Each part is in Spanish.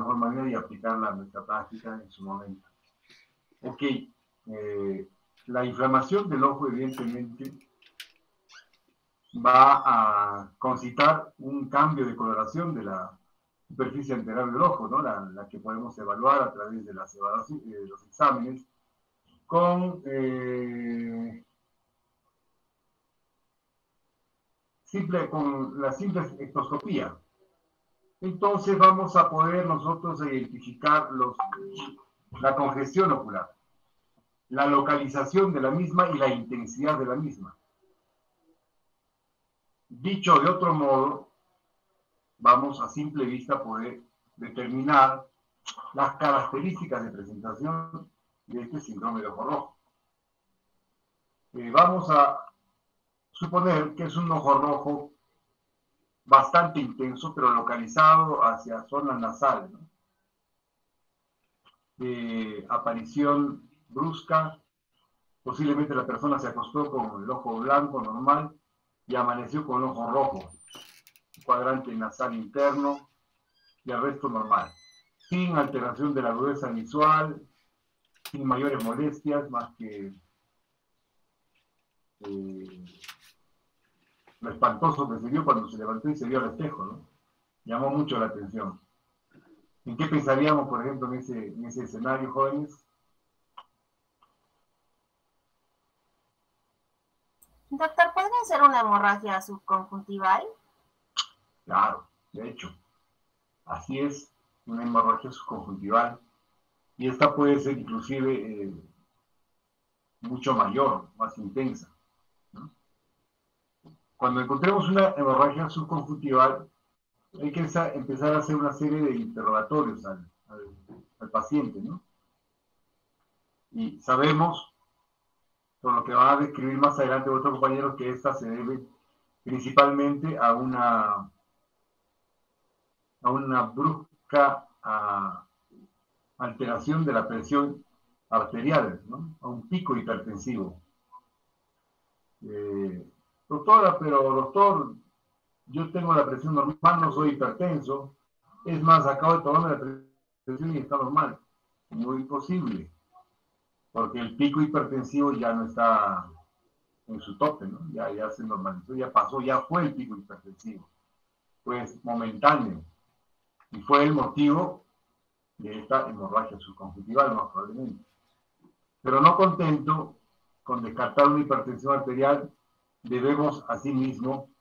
mejor manera y aplicarla a nuestra práctica en su momento. Ok, la inflamación del ojo evidentemente va a concitar un cambio de coloración de la superficie anterior del ojo, ¿no? La que podemos evaluar a través de los exámenes con la simple espectroscopía. Entonces vamos a poder nosotros identificar la congestión ocular, la localización de la misma y la intensidad de la misma. Dicho de otro modo, vamos a simple vista poder determinar las características de presentación de este síndrome de ojo rojo. Vamos a suponer que es un ojo rojo bastante intenso, pero localizado hacia zona nasal, ¿no? De aparición brusca, posiblemente la persona se acostó con el ojo blanco normal y amaneció con el ojo rojo, cuadrante nasal interno y el resto normal, sin alteración de la agudeza visual, sin mayores molestias, más que lo espantoso que se vio cuando se levantó y se vio al espejo, ¿no? Llamó mucho la atención. ¿En qué pensaríamos, por ejemplo, en ese escenario, jóvenes? Doctor, ¿podría ser una hemorragia subconjuntival? Claro, de hecho, así es, una hemorragia subconjuntival. Y esta puede ser inclusive mucho mayor, más intensa, ¿no? Cuando encontremos una hemorragia subconjuntival, hay que empezar a hacer una serie de interrogatorios al paciente, ¿no? Y sabemos, por lo que van a describir más adelante otros compañeros, que esta se debe principalmente a una brusca alteración de la presión arterial, ¿no? A un pico hipertensivo. Doctora, pero doctor, yo tengo la presión normal, no soy hipertenso. Es más, acabo de tomarme la presión y está normal. Muy posible, porque el pico hipertensivo ya no está en su tope, ¿no? Ya se normalizó, ya pasó, ya fue el pico hipertensivo. Pues momentáneo. Y fue el motivo de esta hemorragia subconjuntival, más probablemente. Pero no contento con descartar una hipertensión arterial, debemos asimismo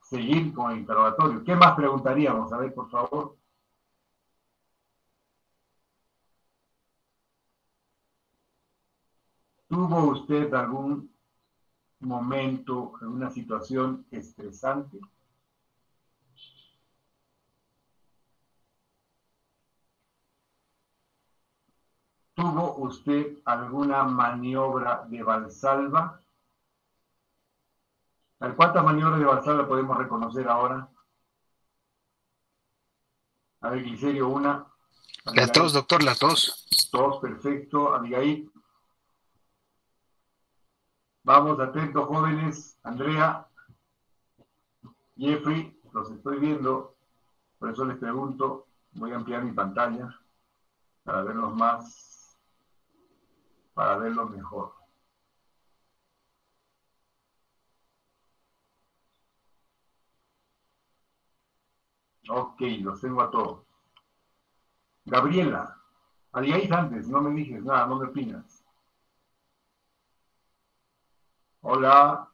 seguir con el interrogatorio. ¿Qué más preguntaríamos? A ver, por favor. ¿Tuvo usted algún momento, alguna situación estresante? ¿Tuvo usted alguna maniobra de Valsalva? ¿Cuántas maniobras de Valsalva podemos reconocer ahora? A ver, Glicerio, una. Las dos, doctor, las dos. Dos, perfecto. Abigail. Vamos, atentos, jóvenes. Andrea, Jeffrey, los estoy viendo. Por eso les pregunto. Voy a ampliar mi pantalla para verlos más, para verlos mejor. Ok, los tengo a todos. Gabriela, Abigail antes, no me dices nada, no me opinas. Hola.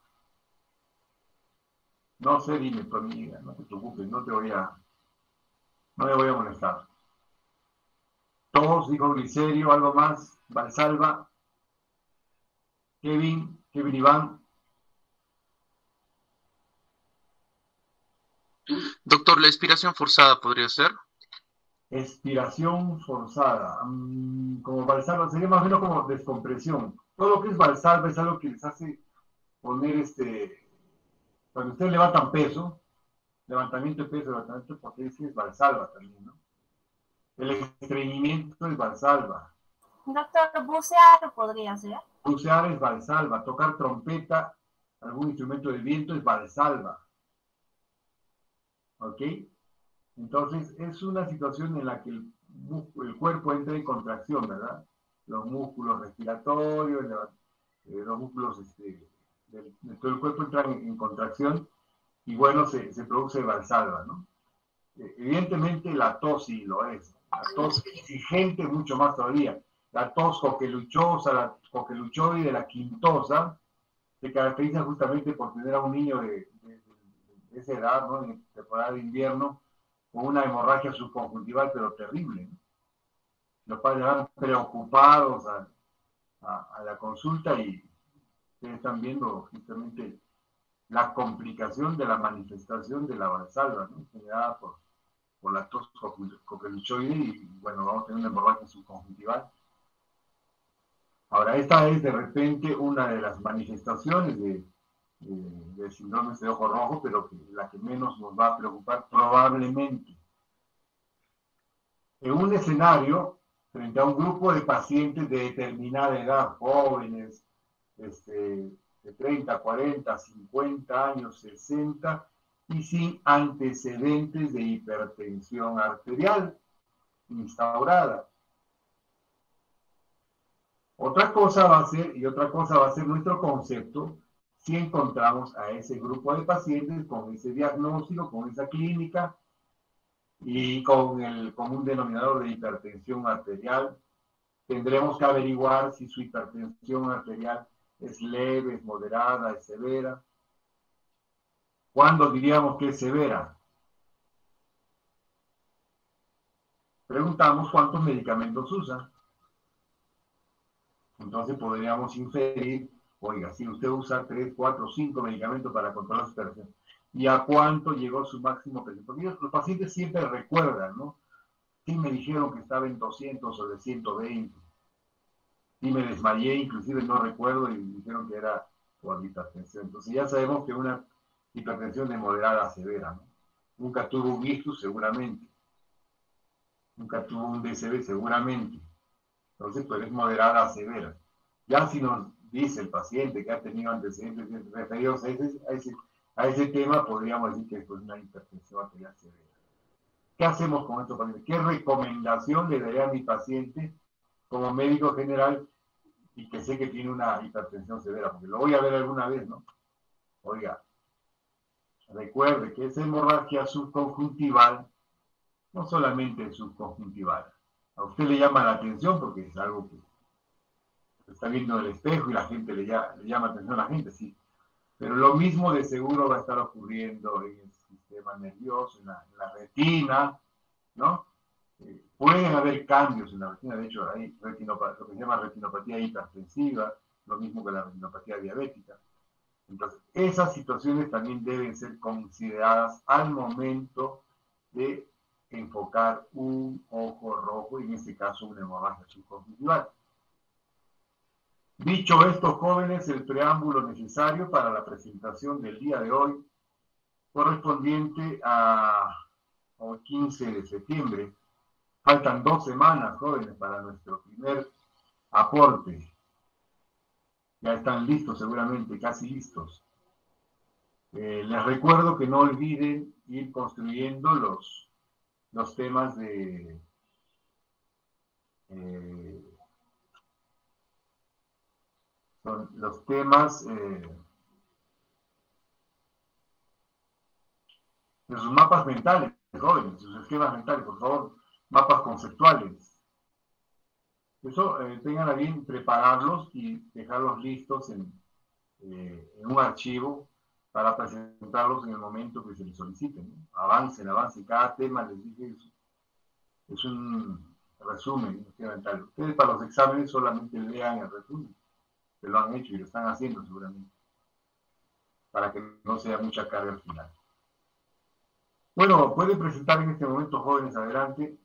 No sé, dime tu amiga, no te preocupes, no me voy a molestar. Todos, dijo Glicerio, algo más, Valsalva, Kevin Iván. Doctor, ¿la expiración forzada podría ser? Expiración forzada, como Valsalva, sería más o menos como descompresión. Todo lo que es Valsalva es algo que les hace poner cuando ustedes levantan peso, levantamiento de peso, levantamiento de potencia es Valsalva también, ¿no? El estreñimiento es Valsalva. Doctor, ¿bucear podría ser? Bucear es Valsalva, tocar trompeta, algún instrumento de viento es Valsalva. ¿Ok? Entonces, es una situación en la que el cuerpo entra en contracción, ¿verdad? Los músculos respiratorios, los músculos de todo el cuerpo entran en contracción y bueno, se produce valsalva, ¿no? Evidentemente la tos sí lo es, la tos exigente mucho más todavía. La tos coqueluchosa, la coqueluchoide, la quintosa, se caracteriza justamente por tener a un niño de esa edad, ¿no? En temporada de invierno, con una hemorragia subconjuntival, pero terrible, ¿no? Los padres van preocupados a la consulta y ustedes están viendo justamente la complicación de la manifestación de la valsalva, ¿no? Generada por la tos coqueluchoide y bueno, vamos a tener una hemorragia subconjuntival. Ahora, esta es de repente una de las manifestaciones del síndrome de ojo rojo, pero la que menos nos va a preocupar probablemente. En un escenario, frente a un grupo de pacientes de determinada edad, jóvenes, de 30, 40, 50 años, 60, y sin antecedentes de hipertensión arterial instaurada. Otra cosa va a ser nuestro concepto si encontramos a ese grupo de pacientes con ese diagnóstico, con esa clínica y con el común denominador de hipertensión arterial. Tendremos que averiguar si su hipertensión arterial es leve, es moderada, es severa. ¿Cuándo diríamos que es severa? Preguntamos cuántos medicamentos usa. Entonces podríamos inferir, oiga, si usted usa 3, 4, 5 medicamentos para controlar su hipertensión, ¿y a cuánto llegó su máximo peso? Porque los pacientes siempre recuerdan, ¿no? Sí me dijeron que estaba en 200 o de 120. Y me desmayé, inclusive no recuerdo, y dijeron que era por hipertensión. Entonces ya sabemos que una hipertensión de moderada a severa, ¿no? Nunca tuvo un ictus, seguramente. Nunca tuvo un DCB, seguramente. Entonces, pues es moderada a severa. Ya si nos dice el paciente que ha tenido antecedentes referidos a ese tema, podríamos decir que es pues, una hipertensión arterial severa. ¿Qué hacemos con estos pacientes? ¿Qué recomendación le daré a mi paciente como médico general y que sé que tiene una hipertensión severa? Porque lo voy a ver alguna vez, ¿no? Oiga, recuerde que esa hemorragia subconjuntival no solamente es subconjuntival. A usted le llama la atención porque es algo que está viendo en el espejo y la gente le llama atención a la gente, sí. Pero lo mismo de seguro va a estar ocurriendo en el sistema nervioso, en la retina, ¿no? Pueden haber cambios en la retina, de hecho hay lo que se llama retinopatía hipertensiva, lo mismo que la retinopatía diabética. Entonces, esas situaciones también deben ser consideradas al momento de enfocar un ojo rojo, y en este caso una hemorragia subconjuntival. Dicho esto, jóvenes, el preámbulo necesario para la presentación del día de hoy, correspondiente al 15 de septiembre. Faltan 2 semanas, jóvenes, para nuestro primer aporte. Ya están listos, seguramente, casi listos. Les recuerdo que no olviden ir construyendo los temas de los temas de sus mapas mentales, jóvenes, sus esquemas mentales, por favor, mapas conceptuales. Eso tengan a bien prepararlos y dejarlos listos en un archivo para presentarlos en el momento que se les soliciten, ¿no? Avancen. Cada tema, les dije, es un resumen, ¿no? Mental. Ustedes para los exámenes solamente lean el resumen, que lo han hecho y lo están haciendo seguramente, para que no sea mucha carga al final. Bueno, pueden presentar en este momento, jóvenes, adelante.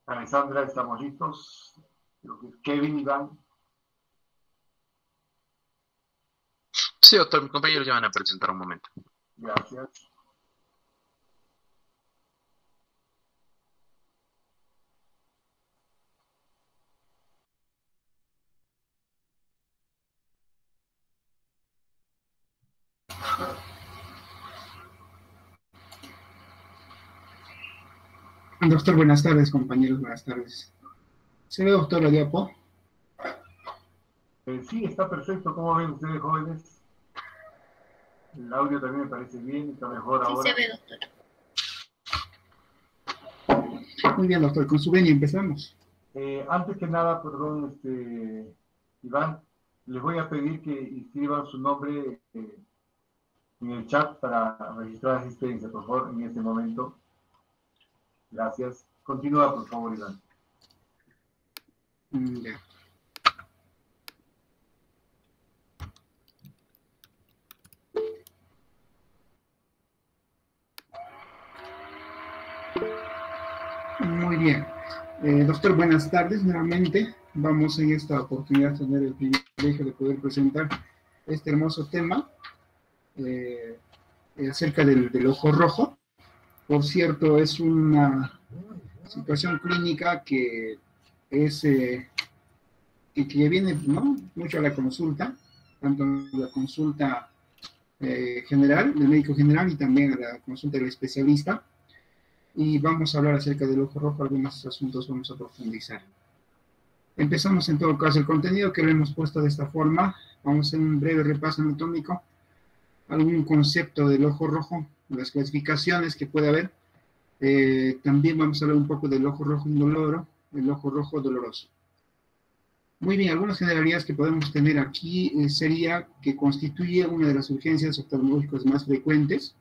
Alessandra, ¿estamos listos? Creo que Kevin, Iván. Sí, doctor, mis compañeros ya van a presentar un momento. Gracias. Doctor, buenas tardes, compañeros, buenas tardes. ¿Se ve, doctor, la diapo? Sí, está perfecto. ¿Cómo ven ustedes, jóvenes? El audio también me parece bien, está mejor Sí ahora. se ve, doctor. Muy bien, doctor, con su venia empezamos. Antes que nada, perdón, Iván, les voy a pedir que inscriban su nombre en el chat para registrar asistencia, por favor, en este momento. Gracias. Continúa, por favor, Iván. Ya. Muy bien. Doctor, buenas tardes nuevamente. Vamos en esta oportunidad a tener el privilegio de poder presentar este hermoso tema acerca del ojo rojo. Por cierto, es una situación clínica que es que viene, ¿no?, mucho a la consulta, tanto a la consulta general, del médico general, y también a la consulta del especialista. Y vamos a hablar acerca del ojo rojo, algunos asuntos vamos a profundizar. Empezamos en todo caso el contenido que lo hemos puesto de esta forma. Vamos a hacer un breve repaso anatómico, algún concepto del ojo rojo, las clasificaciones que puede haber. También vamos a hablar un poco del ojo rojo indoloro, el ojo rojo doloroso. Muy bien, algunas generalidades que podemos tener aquí sería que constituye una de las urgencias oftalmológicas más frecuentes,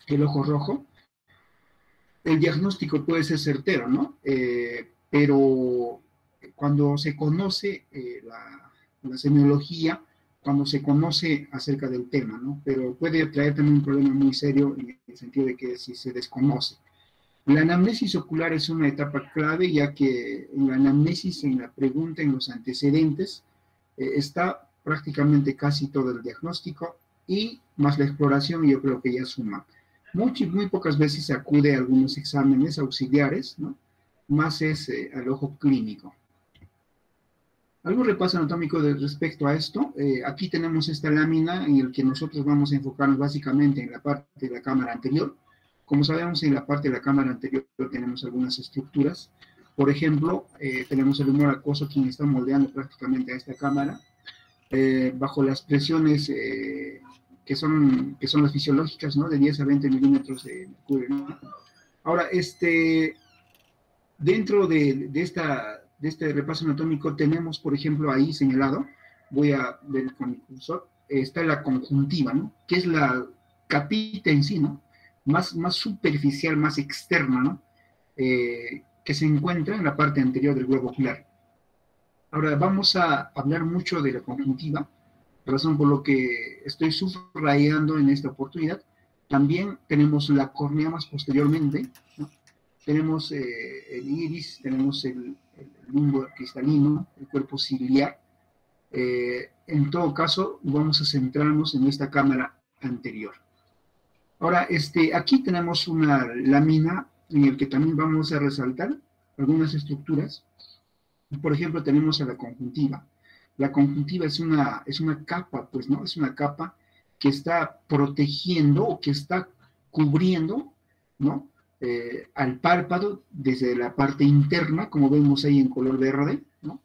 el ojo rojo. El diagnóstico puede ser certero, ¿no? Pero cuando se conoce la semiología, cuando se conoce acerca del tema, ¿no? Pero puede traer también un problema muy serio en el sentido de que si se desconoce. La anamnesis ocular es una etapa clave, ya que en la anamnesis, en la pregunta, en los antecedentes, está prácticamente casi todo el diagnóstico y más la exploración, yo creo que ya suma. Muy pocas veces se acude a algunos exámenes auxiliares, ¿no? Más es al ojo clínico. Algún repaso anatómico respecto a esto. Aquí tenemos esta lámina en la que nosotros vamos a enfocarnos básicamente en la parte de la cámara anterior. Como sabemos, en la parte de la cámara anterior tenemos algunas estructuras. Por ejemplo, tenemos el humor acuoso, quien está moldeando prácticamente a esta cámara, bajo las presiones que son las fisiológicas, ¿no?, de 10 a 20 milímetros de mercurio, ¿no? Ahora, dentro de este repaso anatómico tenemos, por ejemplo, ahí señalado, voy a ver con mi cursor, está la conjuntiva, ¿no?, que es la capita en sí, ¿no?, más superficial, más externa, ¿no?, que se encuentra en la parte anterior del globo ocular. Ahora vamos a hablar mucho de la conjuntiva, razón por lo que estoy subrayando en esta oportunidad. También tenemos la córnea más posteriormente, ¿no? Tenemos el iris, tenemos el limbo cristalino, el cuerpo ciliar. En todo caso, vamos a centrarnos en esta cámara anterior. Ahora, aquí tenemos una lámina en la que también vamos a resaltar algunas estructuras. Por ejemplo, tenemos a la conjuntiva. La conjuntiva es una capa, pues, ¿no? Es una capa que está protegiendo o que está cubriendo, ¿no?, al párpado desde la parte interna, como vemos ahí en color verde, ¿no?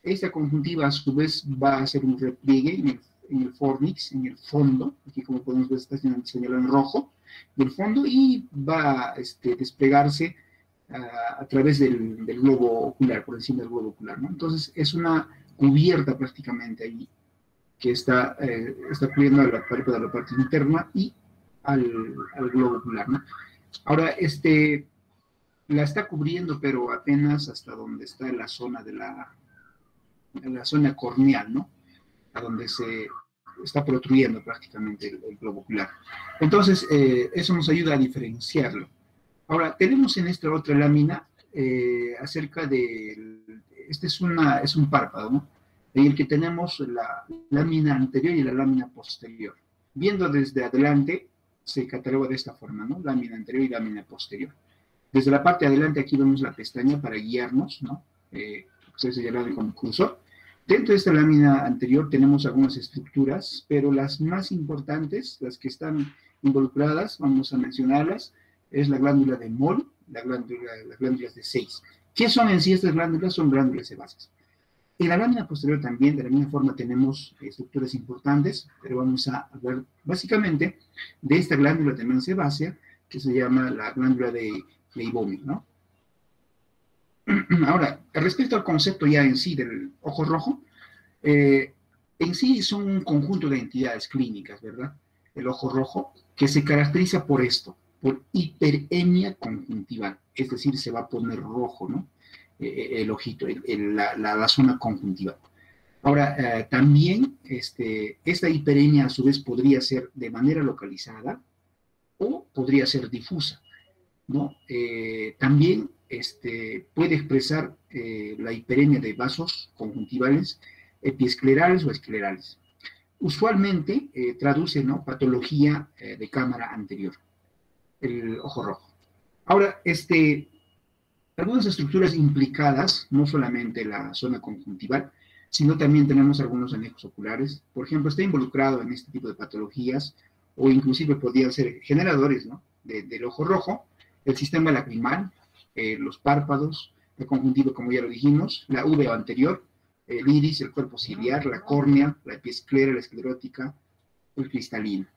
Esta conjuntiva, a su vez, va a hacer un repliegue en el fornix, en el fondo, aquí como podemos ver está señalado en rojo, del fondo, y va a desplegarse a través del globo ocular, por encima del globo ocular, ¿no? Entonces, es una cubierta prácticamente ahí, que está cubriendo a la parte interna y al globo ocular, ¿no? Ahora, la está cubriendo, pero apenas hasta donde está la zona la zona corneal, ¿no?, a donde se está protruiendo prácticamente el globo ocular. Entonces, eso nos ayuda a diferenciarlo. Ahora, tenemos en esta otra lámina acerca de, es un párpado, ¿no?, en el que tenemos la lámina anterior y la lámina posterior. Viendo desde adelante, se cataloga de esta forma, ¿no?, lámina anterior y lámina posterior. Desde la parte de adelante aquí vemos la pestaña para guiarnos, ¿no?, se señala con cursor. Dentro de esta lámina anterior tenemos algunas estructuras, pero las más importantes, las que están involucradas, vamos a mencionarlas, es la glándula de Moll, las glándulas de 6. ¿Qué son en sí estas glándulas? Son glándulas sebáceas. En la lámina posterior también, de la misma forma, tenemos estructuras importantes, pero vamos a hablar básicamente de esta glándula también sebácea, que se llama la glándula de Leibovitz, ¿no? Ahora, respecto al concepto ya en sí del ojo rojo, en sí son un conjunto de entidades clínicas, ¿verdad? El ojo rojo, que se caracteriza por esto, por hiperemia conjuntival, es decir, se va a poner rojo, ¿no? El ojito, la zona conjuntiva. Ahora, también esta hiperemia a su vez podría ser de manera localizada o podría ser difusa, ¿no? También puede expresar la hiperemia de vasos conjuntivales epiesclerales o esclerales. Usualmente traduce, ¿no?, patología de cámara anterior, el ojo rojo. Ahora, algunas estructuras implicadas, no solamente la zona conjuntival, sino también tenemos algunos anejos oculares. Por ejemplo, está involucrado en este tipo de patologías, o inclusive podrían ser generadores, ¿no?, del ojo rojo, el sistema lacrimal, los párpados, la conjuntiva, como ya lo dijimos, la uvea anterior, el iris, el cuerpo ciliar, la córnea, la epiesclera, la esclerótica, el cristalino.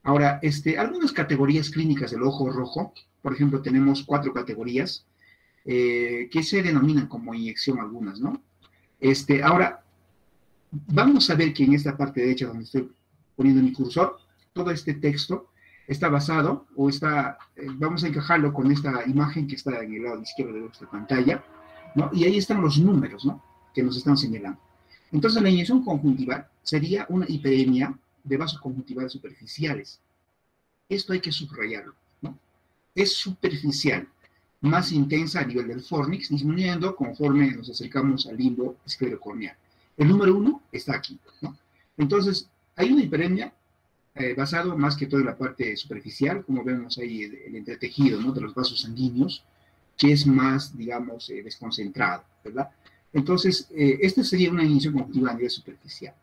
Ahora, algunas categorías clínicas del ojo rojo, por ejemplo, tenemos 4 categorías que se denominan como inyección algunas, ¿no? Ahora, vamos a ver que en esta parte derecha donde estoy poniendo mi cursor, todo este texto está basado, o está, vamos a encajarlo con esta imagen que está en el lado izquierdo de nuestra pantalla, ¿no? Y ahí están los números, ¿no?, que nos están señalando. Entonces, la inyección conjuntival sería una hiperemia de vasos conjuntivales superficiales. Esto hay que subrayarlo, ¿no? Es superficial, más intensa a nivel del fornix, disminuyendo conforme nos acercamos al limbo esclerocorneal. El número 1 está aquí, ¿no? Entonces, hay una hiperemia basado más que todo en la parte superficial, como vemos ahí el entretejido, ¿no?, de los vasos sanguíneos, que es más, digamos, desconcentrado, ¿verdad? Entonces, esta sería una inyección conjuntiva a nivel superficial.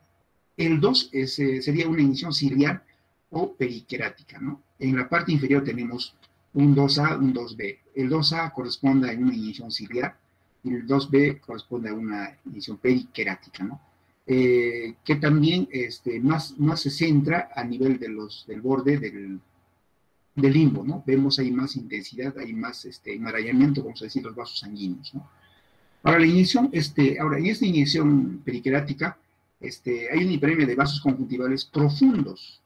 El 2 sería una inyección ciliar o periquerática, ¿no? En la parte inferior tenemos un 2A, un 2B. El 2A corresponde a una inyección ciliar y el 2B corresponde a una inyección periquerática, ¿no? Que también más se centra a nivel del borde del limbo, ¿no? Vemos ahí más intensidad, hay más enmarañamiento, vamos a decir, los vasos sanguíneos, ¿no? Ahora, la inyección, en esta inyección periquerática, hay una hiperemia de vasos conjuntivales profundos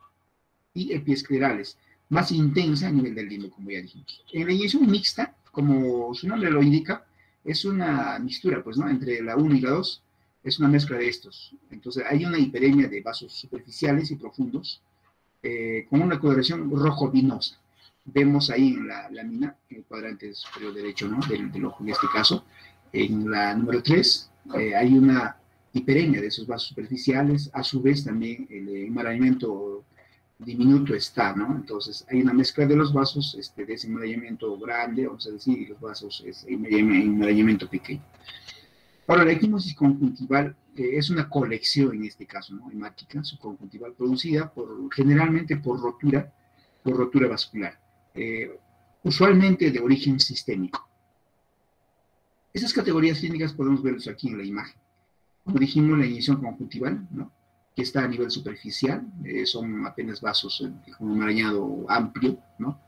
y epiesclerales, más intensa a nivel del limbo, como ya dijimos. En la inyección mixta, como su nombre lo indica, es una mixtura, pues, ¿no?, entre la 1 y la 2, es una mezcla de estos. Entonces, hay una hiperemia de vasos superficiales y profundos, con una coloración rojo-vinosa. Vemos ahí en la lámina, en el cuadrante superior derecho, ¿no?, del ojo en este caso. En la número 3 hay una hiperemia de esos vasos superficiales, a su vez también el enmarañamiento diminuto está, ¿no? Entonces hay una mezcla de los vasos, de ese enmarañamiento grande, vamos a decir, y los vasos, enmarañamiento pequeño. Ahora, la equimosis conjuntival es una colección, en este caso, ¿no?, hemática, subconjuntival, producida generalmente por rotura vascular, usualmente de origen sistémico. Esas categorías clínicas podemos verlas aquí en la imagen. Como dijimos, la inyección conjuntival, ¿no?, que está a nivel superficial, son apenas vasos con un enmarañado amplio, ¿no?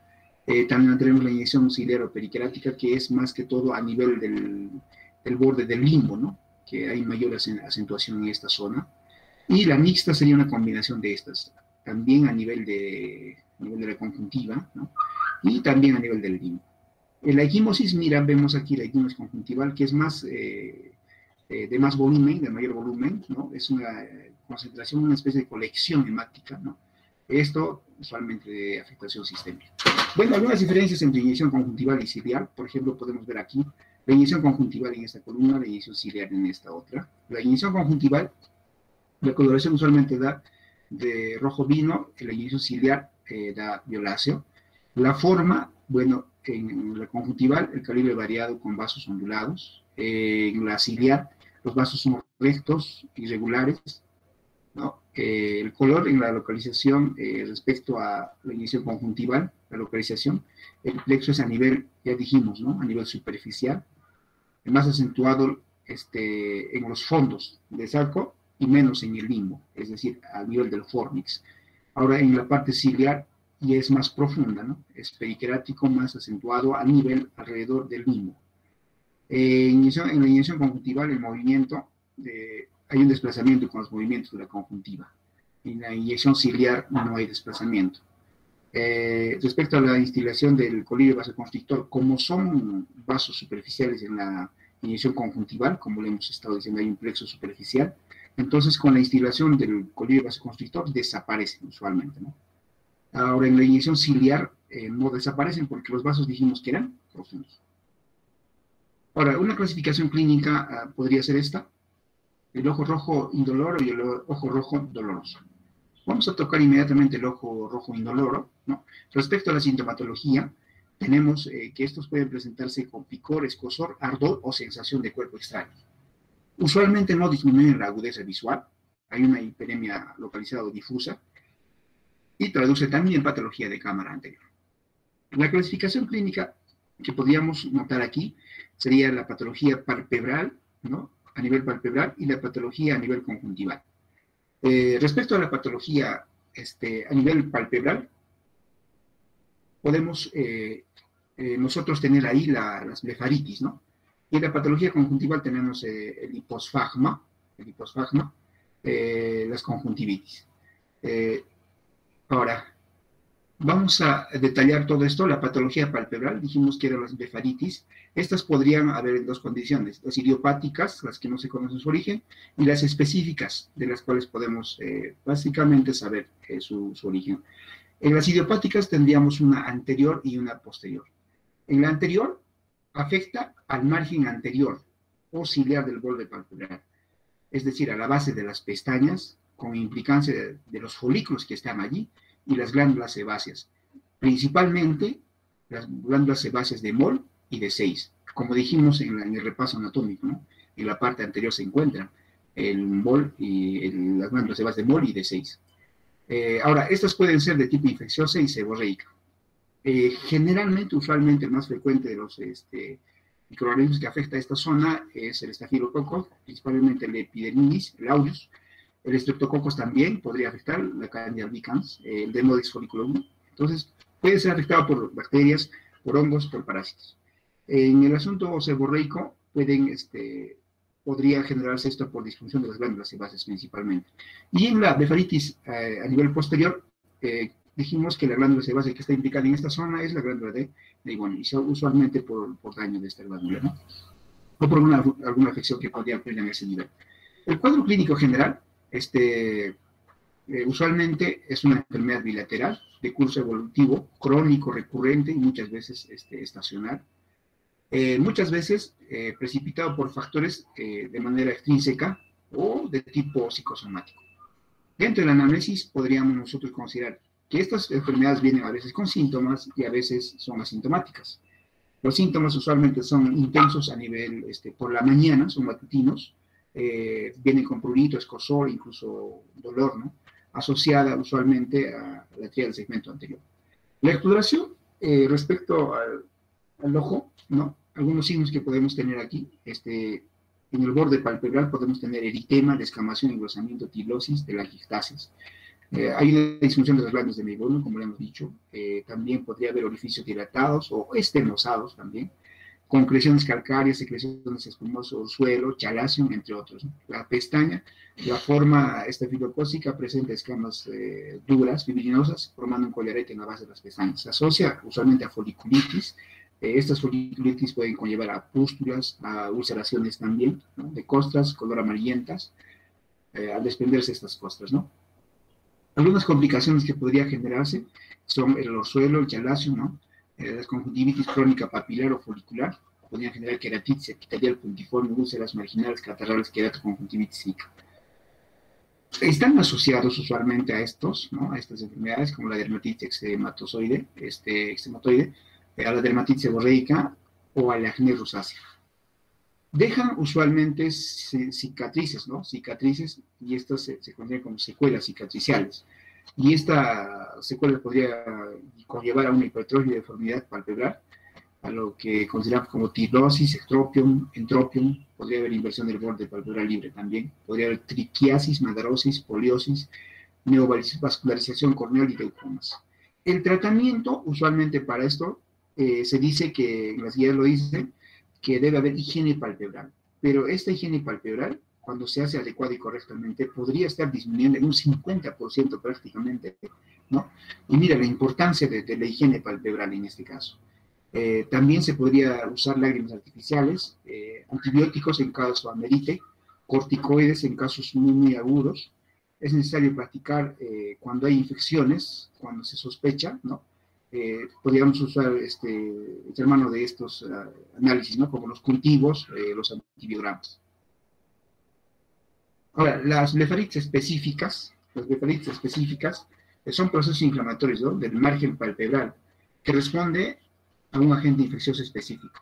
También tenemos la inyección ciliar o periquerática, que es más que todo a nivel del borde del limbo, ¿no?, que hay mayor acentuación en esta zona. Y la mixta sería una combinación de estas, también a nivel de la conjuntiva, ¿no?, y también a nivel del limbo. En la equimosis, mira, vemos aquí la equimosis conjuntival, que es más, de más volumen, de mayor volumen, ¿no? Es una concentración, una especie de colección hemática, ¿no? Esto usualmente de afectación sistémica. Bueno, algunas diferencias entre inyección conjuntival y ciliar, por ejemplo, podemos ver aquí la inyección conjuntival en esta columna, la inyección ciliar en esta otra. La inyección conjuntival, la coloración usualmente da de rojo vino, la inyección ciliar da violáceo. La forma, bueno, en la conjuntival, el calibre variado con vasos ondulados. En la ciliar, los vasos son rectos, irregulares, ¿no? El color en la localización respecto a la inyección conjuntival, la localización, el plexo es a nivel, ya dijimos, ¿no? A nivel superficial, más acentuado en los fondos del saco y menos en el limbo, es decir, a nivel del fornix. Ahora en la parte ciliar y es más profunda, ¿no? Es periquerático más acentuado a nivel alrededor del limbo. En la inyección conjuntival, el movimiento, hay un desplazamiento con los movimientos de la conjuntiva. En la inyección ciliar no hay desplazamiento. Respecto a la instilación del colirio vasoconstrictor, como son vasos superficiales en la inyección conjuntival, como le hemos estado diciendo, hay un plexo superficial, entonces con la instilación del colirio vasoconstrictor desaparecen usualmente, ¿no? Ahora en la inyección ciliar no desaparecen porque los vasos dijimos que eran profundos. Ahora, una clasificación clínica podría ser esta: el ojo rojo indoloro y el ojo rojo doloroso. Vamos a tocar inmediatamente el ojo rojo indoloro, ¿no? Respecto a la sintomatología, tenemos que estos pueden presentarse con picor, escozor, ardor o sensación de cuerpo extraño. Usualmente no disminuyen la agudeza visual, hay una hiperemia localizada o difusa, y traduce también patología de cámara anterior. La clasificación clínica que podríamos notar aquí sería la patología palpebral, ¿no? A nivel palpebral, y la patología a nivel conjuntival. Respecto a la patología a nivel palpebral, podemos nosotros tener ahí las blefaritis, ¿no? Y en la patología conjuntival tenemos el hiposfagma, las conjuntivitis. Ahora, vamos a detallar todo esto. La patología palpebral, dijimos que eran las blefaritis. Estas podrían haber en dos condiciones: las idiopáticas, las que no se conoce su origen, y las específicas, de las cuales podemos básicamente saber su origen. En las idiopáticas tendríamos una anterior y una posterior. En la anterior afecta al margen anterior o ciliar del borde palpebral, es decir, a la base de las pestañas, con implicancia de los folículos que están allí, y las glándulas sebáceas, principalmente las glándulas sebáceas de Moll y de 6. Como dijimos en el repaso anatómico, ¿no? En la parte anterior se encuentran el Moll y las glándulas sebáceas de Moll y de 6. Ahora, estas pueden ser de tipo infecciosa y seborreica. Generalmente, usualmente, el más frecuente de los microorganismos que afecta a esta zona es el estafilococo, principalmente el epidermidis, el aureus. El estreptococos también podría afectar, la Candida albicans, el Demodex folliculum. Entonces, puede ser afectado por bacterias, por hongos, por parásitos. En el asunto seborreico, podría generarse esto por disfunción de las glándulas sebáceas principalmente. Y en la blefaritis a nivel posterior, dijimos que la glándula sebácea que está implicada en esta zona es la glándula de Leiboni, y usualmente por daño de esta glándula, ¿no? O por alguna afección que podría ocurrir en ese nivel. El cuadro clínico general, usualmente es una enfermedad bilateral de curso evolutivo, crónico, recurrente y muchas veces estacional. Muchas veces precipitado por factores de manera extrínseca o de tipo psicosomático. Dentro de la anamnesis podríamos nosotros considerar que estas enfermedades vienen a veces con síntomas y a veces son asintomáticas. Los síntomas usualmente son intensos a nivel, por la mañana, son matutinos, vienen con prurito, escozor, incluso dolor, ¿no? Asociada usualmente a la tría del segmento anterior. La exploración respecto al ojo, ¿no? Algunos signos que podemos tener aquí, en el borde palpebral podemos tener eritema, descamación, engrosamiento, tilosis, telangiectasias. Hay una disfunción de las glándulas de Leiboni, como le hemos dicho. También podría haber orificios dilatados o estenosados también, concreciones calcáreas, secreciones espumosas, orzuelo, chalación, entre otros, ¿no? La pestaña, la forma estafilocócica presenta escamas duras, fibrinosas, formando un collarete en la base de las pestañas. Se asocia usualmente a foliculitis. Estas foliculitis pueden conllevar a pústulas, a ulceraciones también, ¿no? De costras, color amarillentas, al desprenderse estas costras, ¿no? Algunas complicaciones que podría generarse son el orzuelo, el chalacio, ¿no? Las conjuntivitis crónica papilar o folicular, podrían generar queratitis epitelial puntiforme, úlceras marginales, catarrales, queratoconjuntivitis zika. Están asociados usualmente a estos, ¿no? A estas enfermedades, como la dermatitis extematoide, a la dermatitis seborreica o a la acné rosácea. Dejan usualmente cicatrices, ¿no? Cicatrices, y estas se consideran como secuelas cicatriciales. Y esta secuela podría conllevar a una hipertrofia y deformidad palpebral, a lo que consideramos como tirosis, entropium, podría haber inversión del borde palpebral libre también, podría haber triquiasis, madarosis, poliosis, neovascularización corneal y glaucomas. El tratamiento, usualmente para esto, se dice que, en las guías lo dicen, que debe haber higiene palpebral, pero esta higiene palpebral, cuando se hace adecuada y correctamente, podría estar disminuyendo en un 50% prácticamente, ¿no? Y mira la importancia de la higiene palpebral en este caso. También se podría usar lágrimas artificiales, antibióticos en caso amerite, corticoides en casos muy, muy agudos. Es necesario practicar cuando hay infecciones, cuando se sospecha, ¿no? Podríamos usar echar mano de estos análisis, ¿no? Como los cultivos, los antibiogramas. Ahora, las blefaritis específicas son procesos inflamatorios, ¿no? Del margen palpebral, que responde a un agente infeccioso específico.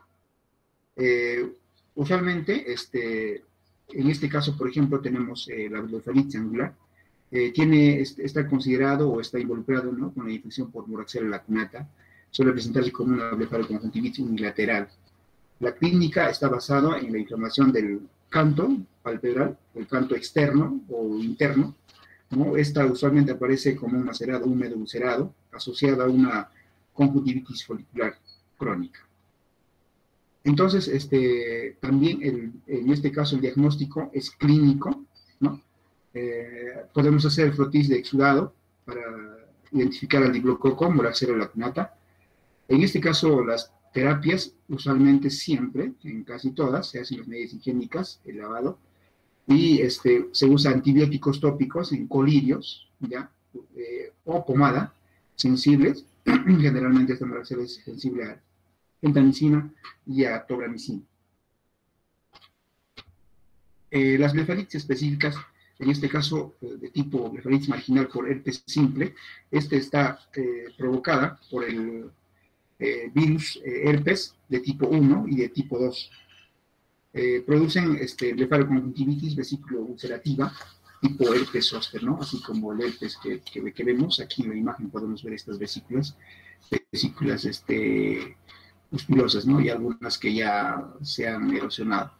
Usualmente, en este caso, por ejemplo, tenemos la blefaritis angular, está considerado o está involucrado, ¿no? Con la infección por Moraxella lacunata, suele presentarse como una blefaroconjuntivitis unilateral. La clínica está basada en la inflamación del canto palpebral, el canto externo o interno, ¿no? Esta usualmente aparece como un macerado húmedo ulcerado, asociado a una conjuntivitis folicular crónica. Entonces, también en este caso el diagnóstico es clínico, ¿no? Podemos hacer frotis de exudado para identificar al diplococo, Moraxella lacunata. En este caso, las terapias, usualmente siempre, en casi todas, se hacen las medidas higiénicas, el lavado, y se usa antibióticos tópicos en colirios, ¿ya? O pomada, sensibles. Generalmente esta Moraxella es sensible a gentamicina y a tobramicina. Las blefaritis específicas, en este caso de tipo blefaritis marginal por herpes simple, está provocada por el virus herpes de tipo 1 y de tipo 2. Producen blefaroconjuntivitis vesículo ulcerativa tipo herpes zóster, ¿no? Así como el herpes que vemos aquí en la imagen, podemos ver estas vesículas musculosas, ¿no? Y algunas que ya se han erosionado.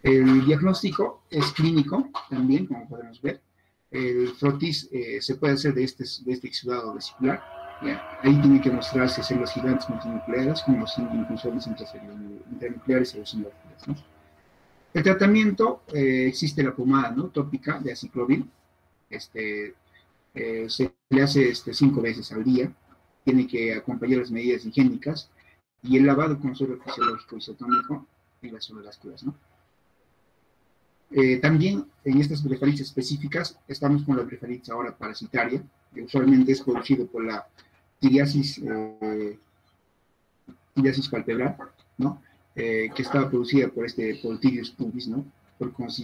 El diagnóstico es clínico también, como podemos ver. El frotis se puede hacer de este exudado vesicular. ¿Ya? Ahí tiene que mostrarse células gigantes multinucleadas como los impulsores intranucleares y los sinófilos, ¿no? El tratamiento, existe la pomada, ¿no? Tópica de aciclovir. Se le hace 5 veces al día. Tiene que acompañar las medidas higiénicas y el lavado con suero fisiológico isotónico en las zonas vasculares, ¿no? También en estas blefaritis específicas estamos con la blefaritis ahora parasitaria, que usualmente es producido por la tiriasis palpebral, ¿no? Que estaba producida por Tirius pubis, ¿no?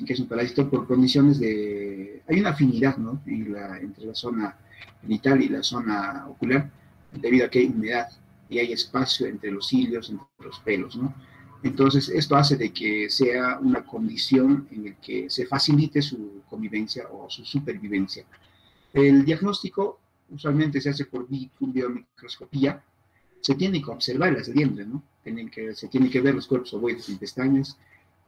Que es un parásito por condiciones de... Hay una afinidad, ¿no? Entre la zona genital y la zona ocular, debido a que hay humedad y hay espacio entre los cilios, entre los pelos, ¿no? Entonces, esto hace de que sea una condición en la que se facilite su convivencia o su supervivencia. El diagnóstico usualmente se hace por biomicroscopía. Se tiene que observar las liendres, ¿no? Se tiene que ver los cuerpos ovoides sin pestañas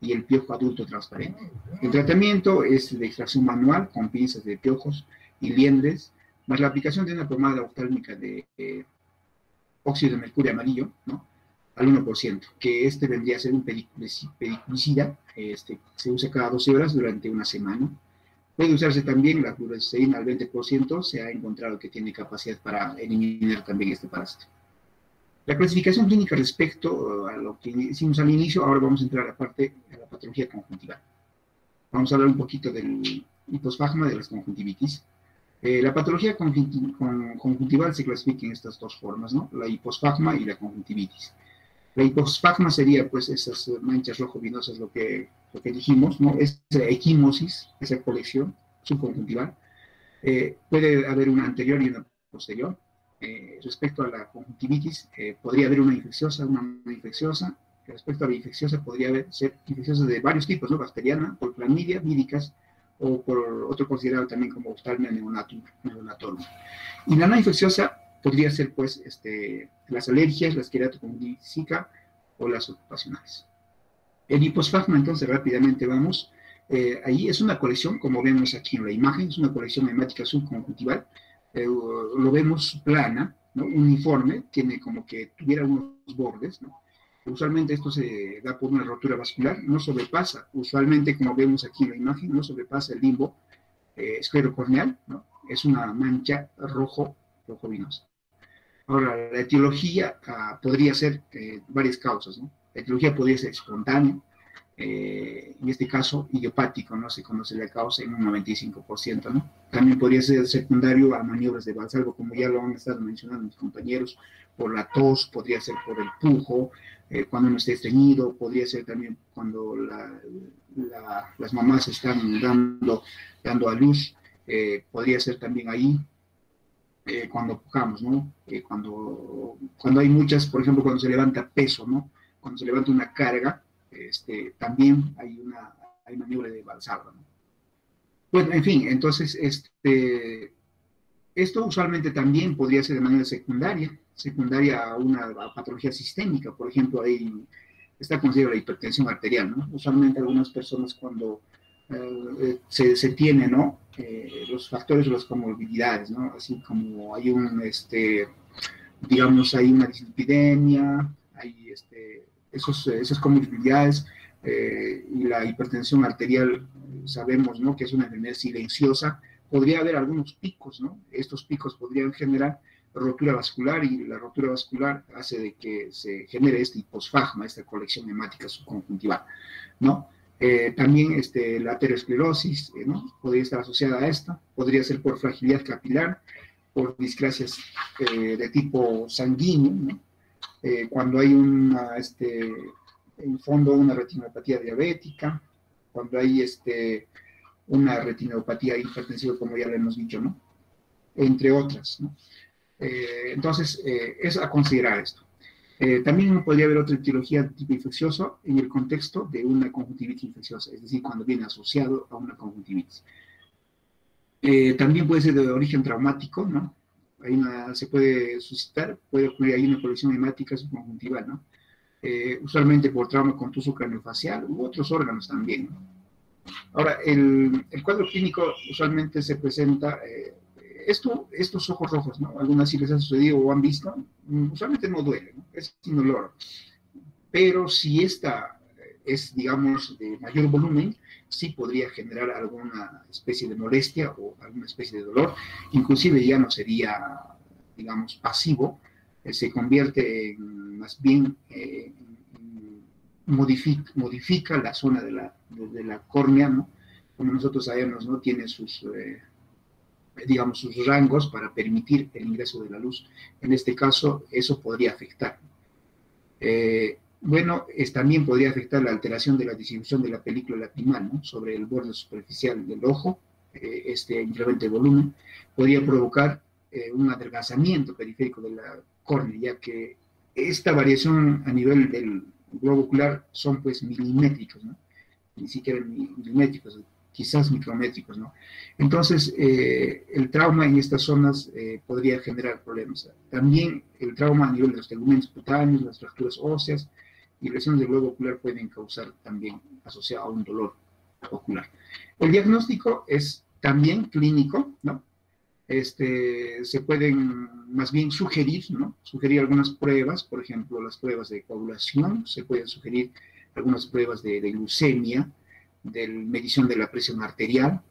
y el piojo adulto transparente. El tratamiento es de extracción manual con pinzas de piojos y liendres, más la aplicación de una pomada oftálmica de óxido de mercurio amarillo, ¿no? Al 1%, que vendría a ser un pediculicida, se usa cada 12 horas durante una semana. Puede usarse también la fluoresceína al 20%, se ha encontrado que tiene capacidad para eliminar también este parásito. La clasificación clínica respecto a lo que hicimos al inicio, ahora vamos a entrar a la patología conjuntival. Vamos a hablar un poquito del hiposfagma, de las conjuntivitis. La patología conjuntival se clasifica en estas dos formas, ¿no? La hiposfagma y la conjuntivitis. La hiposfagma sería, pues, esas manchas rojo-vinosas, lo que dijimos, ¿no? Esa equimosis, esa colección subconjuntival. Puede haber una anterior y una posterior. Respecto a la conjuntivitis, podría haber una infecciosa, una no infecciosa, Respecto a la infecciosa, podría ser infecciosa de varios tipos, ¿no? Bacteriana, por clamidia, víricas, o por otro considerado también como Ophthalmia neonatorum. Y la no infecciosa podría ser, pues, las alergias, las queratoconjuntivitis Zika o las ocupacionales. El hiposfagma, entonces, rápidamente vamos. Ahí es una colección, como vemos aquí en la imagen, es una colección hemática subconjuntival. Lo vemos plana, ¿no? Uniforme, tiene como que tuviera unos bordes, ¿no? Usualmente esto se da por una rotura vascular, no sobrepasa, usualmente como vemos aquí en la imagen, no sobrepasa el limbo esclerocorneal, ¿no? Es una mancha rojo vinosa. Ahora, la etiología podría ser varias causas, ¿no? La etiología podría ser espontánea, en este caso idiopático, ¿no? Se conoce la causa en un 95%, ¿no? También podría ser secundario a maniobras de Valsalva, como ya lo han estado mencionando mis compañeros, por la tos, podría ser por el pujo, cuando uno esté estreñido, podría ser también cuando las mamás están dando a luz, podría ser también ahí, cuando pujamos, ¿no? Cuando hay muchas, por ejemplo, cuando se levanta peso, ¿no? Cuando se levanta una carga, también hay maniobra de Valsalva, ¿no? Bueno, en fin, entonces, esto usualmente también podría ser de manera secundaria a una patología sistémica, por ejemplo, ahí está considerada la hipertensión arterial, ¿no? Usualmente algunas personas cuando se tiene, ¿no? Los factores o las comorbilidades, ¿no? Así como hay digamos, hay una dislipidemia, hay esas comorbilidades, y la hipertensión arterial, sabemos, ¿no? Que es una enfermedad silenciosa. Podría haber algunos picos, ¿no? Estos picos podrían generar rotura vascular, y la rotura vascular hace de que se genere este hiposfagma, esta colección hemática subconjuntival, ¿no? También la aterosclerosis, ¿no? Podría estar asociada a esto, podría ser por fragilidad capilar, por discrasias de tipo sanguíneo, ¿no? Cuando hay en fondo una retinopatía diabética, cuando hay una retinopatía hipertensiva, como ya le hemos dicho, ¿no? Entre otras, ¿no? Entonces, es a considerar esto. También podría haber otra etiología de tipo infeccioso en el contexto de una conjuntivitis infecciosa, es decir, cuando viene asociado a una conjuntivitis. También puede ser de origen traumático, ¿no? Se puede suscitar, puede ocurrir ahí una colección hemática subconjuntival, ¿no? Usualmente por trauma contuso craneofacial u otros órganos también, ¿no? Ahora, el cuadro clínico usualmente se presenta, estos ojos rojos, ¿no? Algunas sí les ha sucedido o han visto, usualmente no duele, ¿no? Es indoloro. Pero si esta es, digamos, de mayor volumen, sí podría generar alguna especie de molestia o alguna especie de dolor. Inclusive ya no sería, digamos, pasivo, se convierte en, más bien, modifica la zona de la córnea, ¿no? Como nosotros sabemos, ¿no? Tiene sus, digamos, sus rangos para permitir el ingreso de la luz. En este caso, eso podría afectar. Bueno, también podría afectar la alteración de la distribución de la película lacrimal, ¿no? Sobre el borde superficial del ojo, incremento de volumen, podría provocar un adelgazamiento periférico de la córnea, ya que esta variación a nivel del globo ocular son, pues, milimétricos, ¿no? Ni siquiera milimétricos, quizás micrométricos, ¿no? Entonces, el trauma en estas zonas podría generar problemas. También el trauma a nivel de los tegumentos cutáneos, las fracturas óseas y lesiones del globo ocular pueden causar también asociado a un dolor ocular. El diagnóstico es también clínico, ¿no? Se pueden más bien sugerir, ¿no? Sugerir algunas pruebas, por ejemplo, las pruebas de coagulación, se pueden sugerir algunas pruebas de glucemia, de medición de la presión arterial,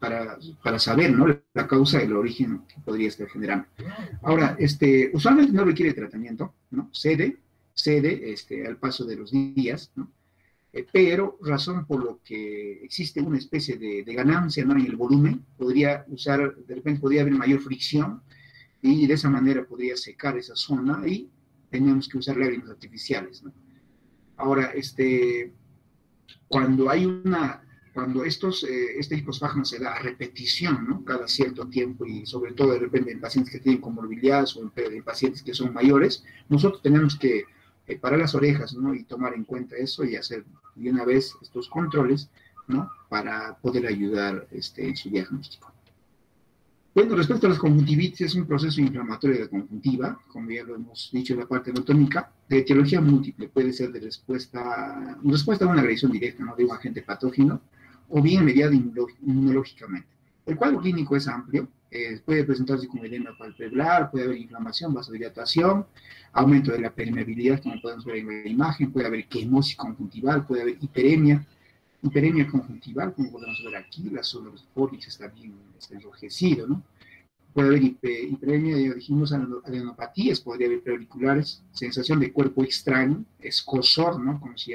para saber, ¿no? La causa, el origen que podría estar generando. Ahora, usualmente no requiere tratamiento, ¿no? Cede al paso de los días, ¿no? Pero razón por lo que existe una especie de ganancia, ¿no? En el volumen, de repente podría haber mayor fricción, y de esa manera podría secar esa zona, y tenemos que usar lágrimas artificiales, ¿no? Ahora, cuando hay una cuando este hipospasmo se da a repetición, ¿no? Cada cierto tiempo y sobre todo de repente en pacientes que tienen comorbilidades o en pacientes que son mayores, nosotros tenemos que parar las orejas, ¿no? Y tomar en cuenta eso y hacer de una vez estos controles, ¿no? Para poder ayudar en su diagnóstico. Bueno, respecto a las conjuntivitis, es un proceso inflamatorio de la conjuntiva, como ya lo hemos dicho en la parte anatómica, de etiología múltiple, puede ser de respuesta a una agresión directa, ¿no? De un agente patógeno, o bien mediada inmunológicamente. El cuadro clínico es amplio, puede presentarse como edema palpebral, puede haber inflamación, vasodilatación, aumento de la permeabilidad, como podemos ver en la imagen, puede haber quemosis conjuntival, puede haber hiperemia conjuntival, como podemos ver aquí, la zona de los polis está enrojecido, ¿no? Puede haber hiperemia, ya dijimos, adenopatías, podría haber preauriculares, sensación de cuerpo extraño, escozor, ¿no? Como si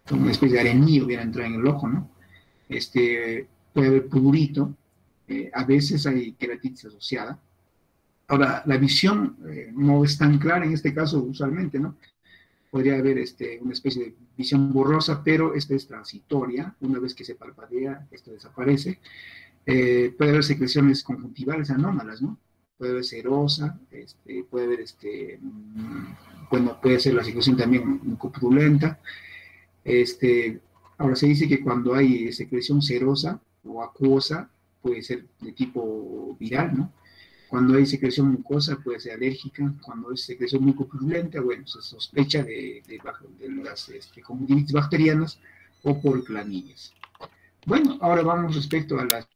una especie de arenillo hubiera entrado en el ojo, ¿no? Puede haber prurito, a veces hay queratitis asociada. Ahora, la visión no es tan clara en este caso usualmente, ¿no? Podría haber una especie de visión borrosa, pero esta es transitoria. Una vez que se palpadea, esto desaparece. Puede haber secreciones conjuntivales anómalas, ¿no? Puede haber serosa, puede haber, bueno, puede ser la secreción también mucopurulenta. Ahora se dice que cuando hay secreción serosa o acuosa, puede ser de tipo viral, ¿no? Cuando hay secreción mucosa puede ser alérgica, cuando es secreción mucopurulenta, bueno, se sospecha de las conjuntivitis bacterianas o por clamídias. Bueno, ahora vamos respecto a las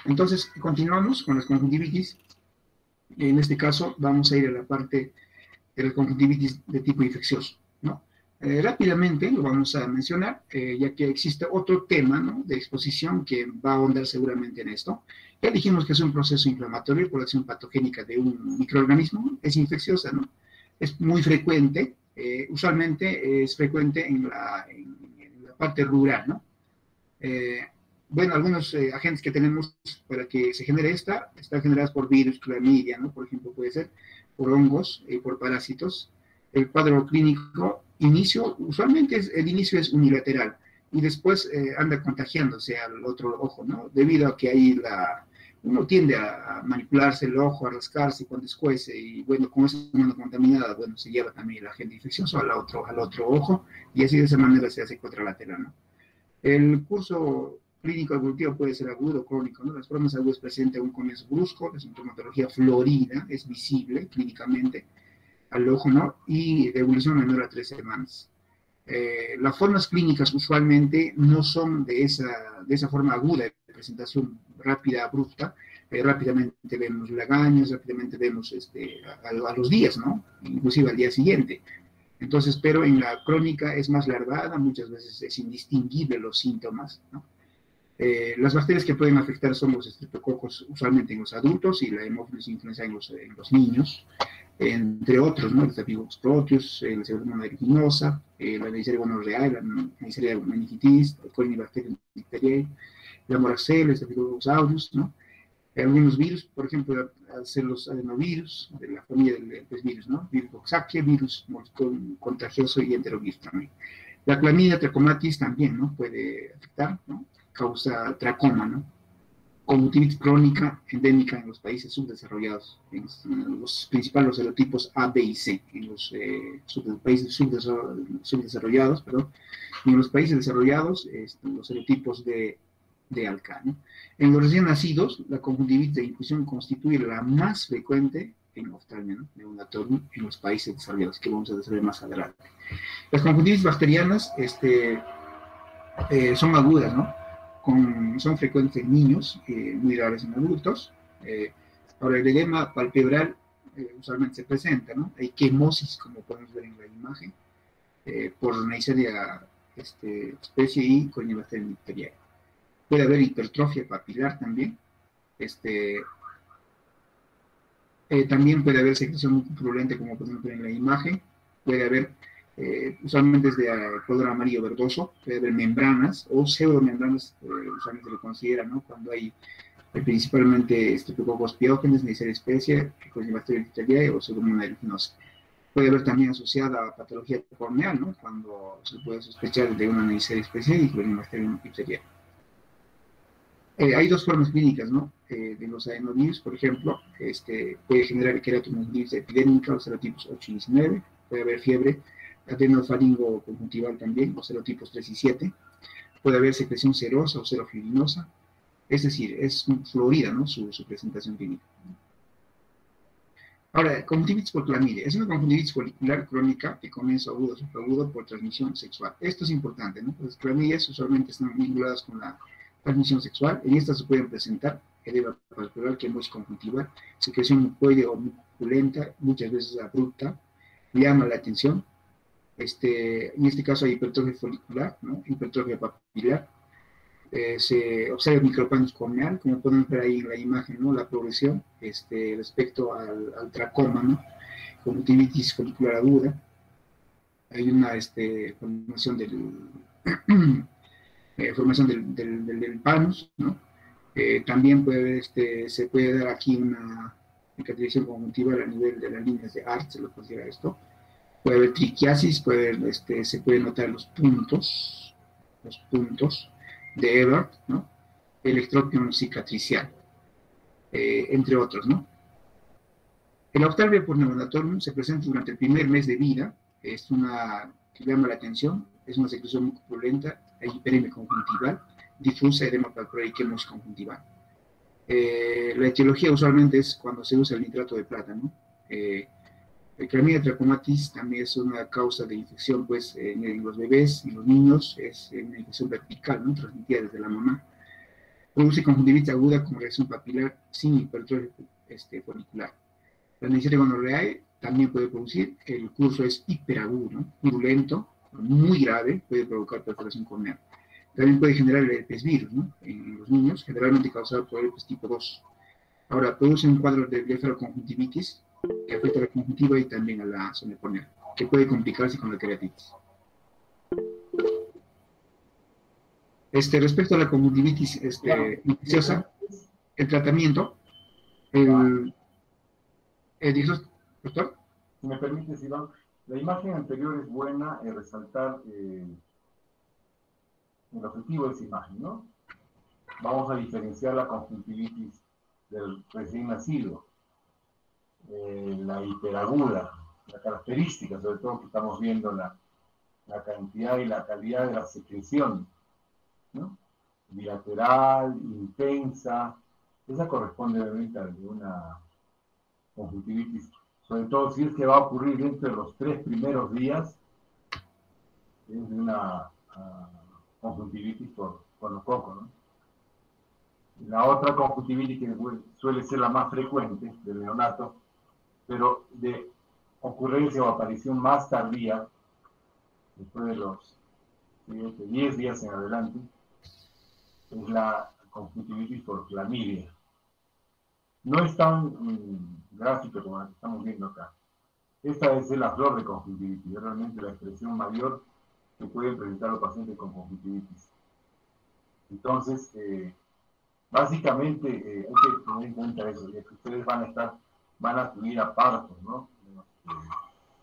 Entonces, continuamos con las conjuntivitis. En este caso, vamos a ir a la parte de la conjuntivitis de tipo infeccioso, ¿no? Rápidamente lo vamos a mencionar, ya que existe otro tema, ¿no? De exposición que va a ahondar seguramente en esto. Ya dijimos que es un proceso inflamatorio por acción patogénica de un microorganismo, es infecciosa, ¿no? Es muy frecuente, usualmente es frecuente en la parte rural, ¿no? Bueno, algunos agentes que tenemos para que se genere están generados por virus, clamidia, ¿no? Por ejemplo, puede ser por hongos, por parásitos. El cuadro clínico, usualmente el inicio es unilateral y después anda contagiándose al otro ojo, ¿no? Debido a que ahí uno tiende a manipularse el ojo, a rascarse cuando escuece y bueno, como es una mano contaminada, bueno, se lleva también el agente infeccioso al otro ojo y así de esa manera se hace contralateral, ¿no? El curso clínico evolutivo puede ser agudo o crónico, ¿no? Las formas agudas presentan un comienzo brusco, la sintomatología florida es visible clínicamente al ojo, ¿no? Y de evolución menor a 3 semanas. Las formas clínicas usualmente no son de esa forma aguda de presentación rápida, abrupta. Rápidamente vemos lagañas, rápidamente vemos a los días, ¿no? Inclusive al día siguiente. Entonces, pero en la crónica es más larvada, muchas veces es indistinguible los síntomas, ¿no? Las bacterias que pueden afectar son los estreptococos usualmente en los adultos y la Haemophilus influenzae en los niños, entre otros, ¿no? El Staphylococcus proteus, la Pseudomonas aeruginosa, la Neisseria gonorrhoeae, la Neisseria meningitis, el Corynebacterium diphtheriae, la Moraxella, el Staphylococcus aureus, ¿no? Algunos virus, por ejemplo, los adenovirus, de la familia del virus, ¿no? Virus Coxsackie, virus contagioso y enterovirus también. La clamidia trachomatis también, ¿no? Puede afectar, ¿no? Causa tracoma, ¿no? Conjuntivitis crónica endémica en los países subdesarrollados, en los principales serotipos A, B y C, en los países subdesarrollados, perdón, y en los países desarrollados, los serotipos de ALCA, ¿no? En los recién nacidos, la conjuntivitis de infusión constituye la más frecuente en oftalmia, ¿no? Neonatal en los países desarrollados, que vamos a desarrollar más adelante. Las conjuntivitis bacterianas son agudas, ¿no? Son frecuentes en niños, muy raras en adultos. Ahora, el edema palpebral usualmente se presenta, ¿no? Hay quemosis, como podemos ver en la imagen, por Neisseria especie y Corynebacterium diphtheriae. Puede haber hipertrofia papilar también. También puede haber secreción purulenta, como podemos ver en la imagen. Puede haber, usualmente es de color amarillo verdoso, puede haber membranas o pseudomembranas, usualmente lo consideran, ¿no? Cuando hay principalmente Streptococcus pyogenes, Neisseria especie, Corynebacterium diphtheriae o Pseudomonas aeruginosa. Puede haber también asociada a patología corneal, ¿no? Cuando se puede sospechar de una neisseria especial y una bacteria ipsiaria. Hay dos formas clínicas, ¿no? De los adenovirus, por ejemplo, puede generar queratomognitis epidémica, los serotipos 8 y 19, puede haber fiebre, adenofaringo conjuntival también, los serotipos 3 y 7, puede haber secreción serosa o serofibrinosa, es decir, es florida, ¿no? Su presentación clínica. Ahora, conjuntivitis por clamidia. Es una conjuntivitis folicular crónica de comienzo agudo o subagudo por transmisión sexual. Esto es importante, ¿no? Las clamidias usualmente están vinculadas con la transmisión sexual. En estas se pueden presentar edema palpebral, quemosis conjuntival, secreción mucoide o muculenta, muchas veces abrupta, llama la atención. En este caso hay hipertrofia folicular, ¿no? Hipertrofia papilar. Se observa el micropanus corneal, como pueden ver ahí en la imagen, ¿no? La progresión respecto al tracoma, ¿no? Conjuntivitis folicular aguda. Hay una formación del panus, ¿no? También puede haber, se puede dar aquí una cicatrización conjuntival a nivel de las líneas de Art, se lo considera esto. Puede haber triquiasis, se pueden notar los puntos de Ebert, ¿no? Electropion cicatricial, entre otros, ¿no? El Octavia por neonatorum se presenta durante el primer mes de vida, es una que llama la atención, es una secreción muy purulenta, hay hiperemia conjuntival, difusa, edema palpebral y quemosis conjuntival. La etiología usualmente es cuando se usa el nitrato de plata, ¿no? La clamidia trachomatis también es una causa de infección, pues, en los bebés, en los niños, es una infección vertical, ¿no? Transmitida desde la mamá. Produce conjuntivitis aguda con reacción papilar sin hipertrofia folicular. La neisseria gonorreae también puede producir, el curso es hiperagudo, ¿no? Virulento, muy grave, puede provocar perforación corneal. También puede generar el herpes virus, ¿no? En los niños, generalmente causado por herpes tipo 2. Ahora, produce un cuadro de blefaroconjuntivitis, que afecta a la conjuntiva y también a la zona corneal, que puede complicarse con la queratitis. Respecto a la conjuntivitis infecciosa, el tratamiento, doctor. Si me permites, Iván, la imagen anterior es buena en resaltar el objetivo de esa imagen, ¿no? Vamos a diferenciar la conjuntivitis del recién nacido. La hiperaguda, la característica, sobre todo que estamos viendo la cantidad y la calidad de la secreción, ¿no? Bilateral, intensa, esa corresponde obviamente a una conjuntivitis, sobre todo si es que va a ocurrir dentro de los 3 primeros días, es de una conjuntivitis por conococo, ¿no? La otra conjuntivitis que suele ser la más frecuente del neonato, pero de ocurrencia o aparición más tardía, después de los 10 días en adelante, es la conjuntivitis por clamidia. No es tan gráfico como la que estamos viendo acá. Esta es la flor de conjuntivitis, es realmente la expresión mayor que pueden presentar los pacientes con conjuntivitis. Entonces, básicamente hay que tener en cuenta eso, ya que ustedes van a acudir a partos, ¿no?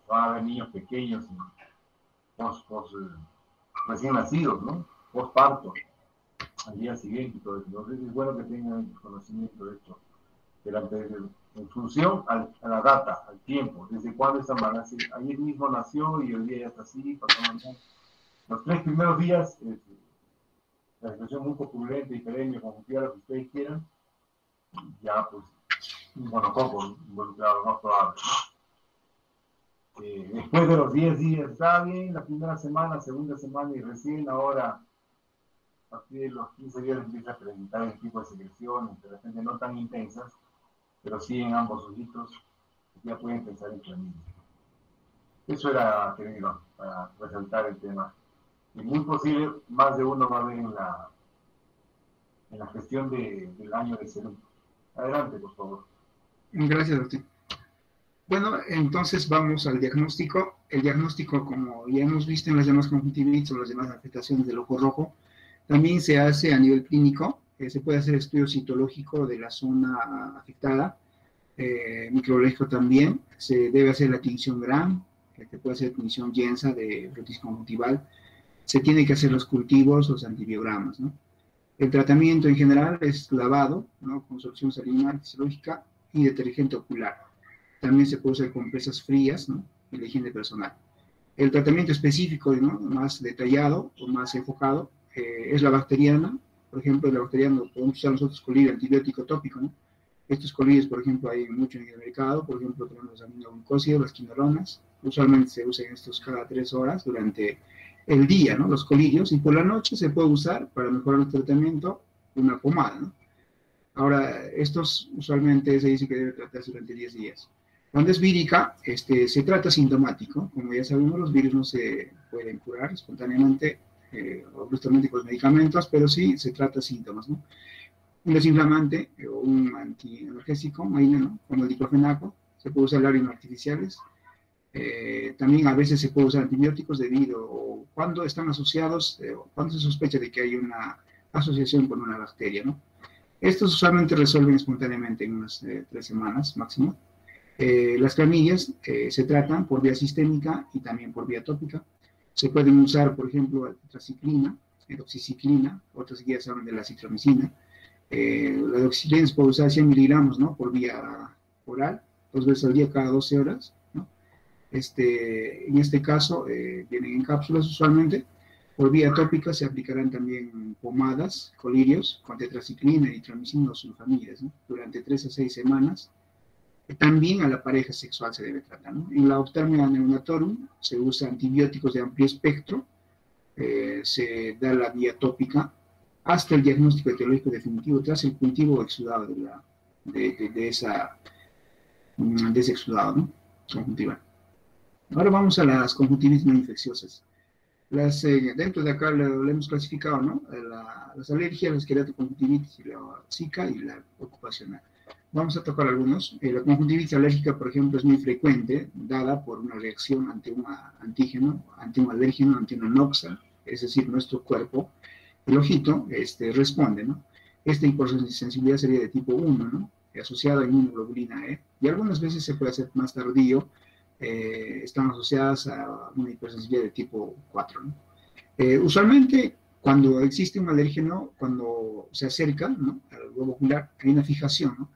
Van a haber niños pequeños, recién nacidos, ¿no? Postparto, al día siguiente y todo eso. Entonces es bueno que tengan conocimiento de esto, en función a la data, al tiempo, desde cuándo esa embarazo, ayer mismo nació y el día ya está así, pasó mañana. Los 3 primeros días, la expresión muy populante, hiperemia, conjuntiva, lo que ustedes quieran, ya pues, un monococo involucrado, más probable. Después de los 10 días, está bien, la primera semana, segunda semana y recién ahora, a partir de los 15 días empieza a presentar el tipo de secreciones, de repente no tan intensas, pero sí en ambos ojitos, ya pueden pensar en clamidia. Eso era, querido, para resaltar el tema. Y muy posible, más de uno va a ver en la gestión del año de salud. Adelante, por favor. Gracias, doctor. Bueno, entonces vamos al diagnóstico. El diagnóstico, como ya hemos visto en las demás conjuntivitis o las demás afectaciones del ojo rojo, también se hace a nivel clínico. Se puede hacer estudio citológico de la zona afectada. microbiológico también, se debe hacer la tinción Gram, que puede ser tinción Jensa de frotis conjuntival, se tiene que hacer los cultivos, los antibiogramas, ¿no? El tratamiento en general es lavado, ¿no? Con solución salina fisiológica y detergente ocular. También se puede usar compresas frías, ¿no? Y la higiene personal. El tratamiento específico, ¿no? Más detallado o más enfocado es la bacteriana. Por ejemplo, la bacteriana podemos usar nosotros colirio antibiótico tópico, ¿no? Estos colirios, por ejemplo, hay mucho en el mercado. Por ejemplo, tenemos los aminoglucósidos, las quinolonas. Usualmente se usan estos cada 3 horas durante el día, ¿no? Los colirios. Y por la noche se puede usar, para mejorar el tratamiento, una pomada, ¿no? Ahora, estos usualmente se dice que debe tratarse durante 10 días. Cuando es vírica, se trata sintomático. Como ya sabemos, los virus no se pueden curar espontáneamente o bruscamente con los medicamentos, pero sí se trata síntomas, ¿no? Un desinflamante o un antialergésico, ¿no? Como el diclofenaco, se puede usar lágrimas artificiales. También a veces se puede usar antibióticos debido o cuando están asociados, cuando se sospecha de que hay una asociación con una bacteria, ¿no? Estos usualmente resuelven espontáneamente en unas 3 semanas máximo. Las clamillas se tratan por vía sistémica y también por vía tópica. Se pueden usar, por ejemplo, tetraciclina, doxiciclina, otras guías hablan de la citromicina. La doxiciclina se puede usar 100 miligramos, ¿no? Por vía oral, 2 veces al día cada 12 horas, ¿no? En este caso, vienen en cápsulas usualmente. Por vía tópica se aplicarán también pomadas, colirios, con tetraciclina, eritromicina o sulfamidas, ¿no? Durante 3 a 6 semanas. También a la pareja sexual se debe tratar, ¿no? En la Ophthalmia neonatorum se usa antibióticos de amplio espectro, se da la vía tópica hasta el diagnóstico etiológico definitivo tras el cultivo o exudado de ese exudado, ¿no? Conjuntival. Ahora vamos a las conjuntivitis no infecciosas. Dentro de acá lo hemos clasificado, ¿no? Las alergias, la esqueletoconjuntivitis, y la zika y la ocupacional. Vamos a tocar algunos. La conjuntivitis alérgica, por ejemplo, es muy frecuente, dada por una reacción ante un antígeno, ante un alérgeno, ante una noxa, es decir, nuestro cuerpo, el ojito, responde, ¿no? Esta hipersensibilidad sería de tipo 1, ¿no? Asociada a inmunoglobulina E, y algunas veces se puede hacer más tardío, están asociadas a una hipersensibilidad de tipo 4, ¿no? Usualmente, cuando existe un alérgeno, cuando se acerca, ¿no? Al globo ocular, hay una fijación, ¿no?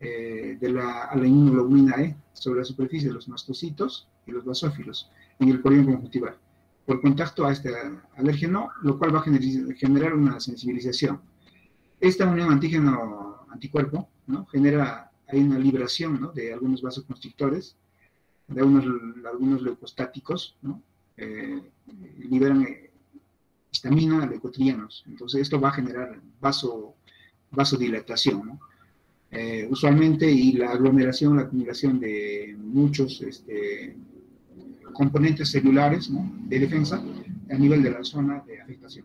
A la inmunoglobulina E sobre la superficie de los mastocitos y los basófilos en el corión conjuntival por contacto a este alérgeno, lo cual va a generar una sensibilización. Esta unión antígeno-anticuerpo, ¿no? Hay una liberación, ¿no? De algunos vasoconstrictores, de algunos leucostáticos, ¿no? Liberan histamina, leucotrienos. Entonces esto va a generar vasodilatación, ¿no? Usualmente, y la aglomeración, la acumulación de muchos componentes celulares, ¿no? De defensa a nivel de la zona de afectación.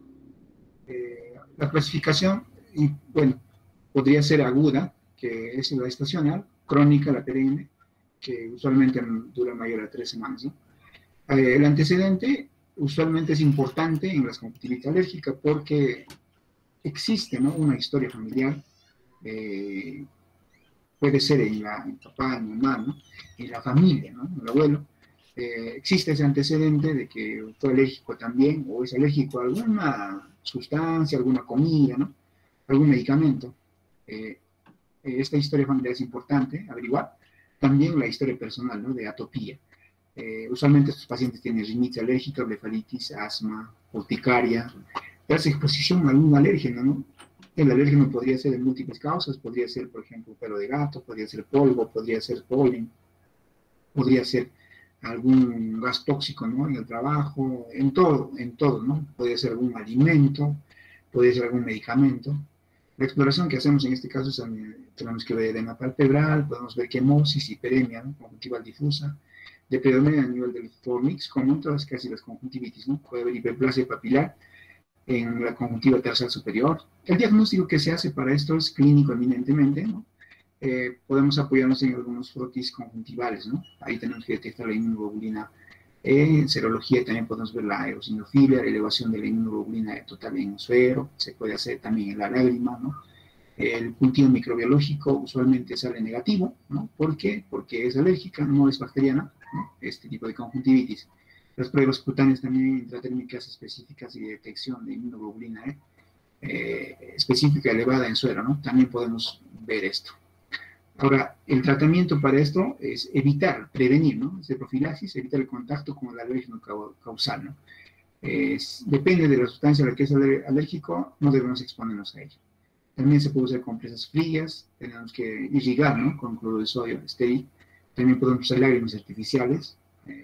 La clasificación, y bueno, podría ser aguda, que es la estacional, crónica, la perenne, que usualmente dura mayor a 3 semanas, ¿no? El antecedente usualmente es importante en las conjuntivitis alérgicas porque existe, ¿no? Una historia familiar. Puede ser en papá, en mamá, ¿no? En la familia, ¿no? En el abuelo. Existe ese antecedente de que fue alérgico también, o es alérgico a alguna sustancia, alguna comida, ¿no? Algún medicamento. Esta historia familiar es importante averiguar. También la historia personal, ¿no? De atopía. Usualmente estos pacientes tienen rinitis alérgica, blefaritis, asma, urticaria, hace exposición a algún alérgeno, ¿no? El alérgeno podría ser de múltiples causas, podría ser, por ejemplo, pelo de gato, podría ser polvo, podría ser polen, podría ser algún gas tóxico, ¿no? En el trabajo, en todo, ¿no? Podría ser algún alimento, podría ser algún medicamento. La exploración que hacemos en este caso es, tenemos que ver edema palpebral, podemos ver quemosis, hiperemia, ¿no? Conjuntival difusa, de predominio a nivel del formix, como en todas casi las conjuntivitis, ¿no? Puede haber hiperplasia papilar en la conjuntiva tarsal superior. El diagnóstico que se hace para esto es clínico eminentemente, ¿no? Podemos apoyarnos en algunos frotis conjuntivales, ¿no? Ahí tenemos que detectar la inmunoglobulina E. En serología también podemos ver la eosinofilia, la elevación de la inmunoglobulina E total en suero, se puede hacer también en la lágrima, ¿no? El cultivo microbiológico usualmente sale negativo, ¿no? ¿Por qué? Porque es alérgica, no es bacteriana, ¿no? Este tipo de conjuntivitis. Las pruebas cutáneas también intratérmicas específicas y de detección de inmunoglobulina específica elevada en suero, ¿no? También podemos ver esto. Ahora, el tratamiento para esto es evitar, prevenir, ¿no? Es de profilaxis, evitar el contacto con el alérgeno causal, ¿no? Depende de la sustancia a la que es alérgico, no debemos exponernos a ello. También se puede usar compresas frías, tenemos que irrigar, ¿no? Con cloruro de sodio estéril. También podemos usar lágrimas artificiales,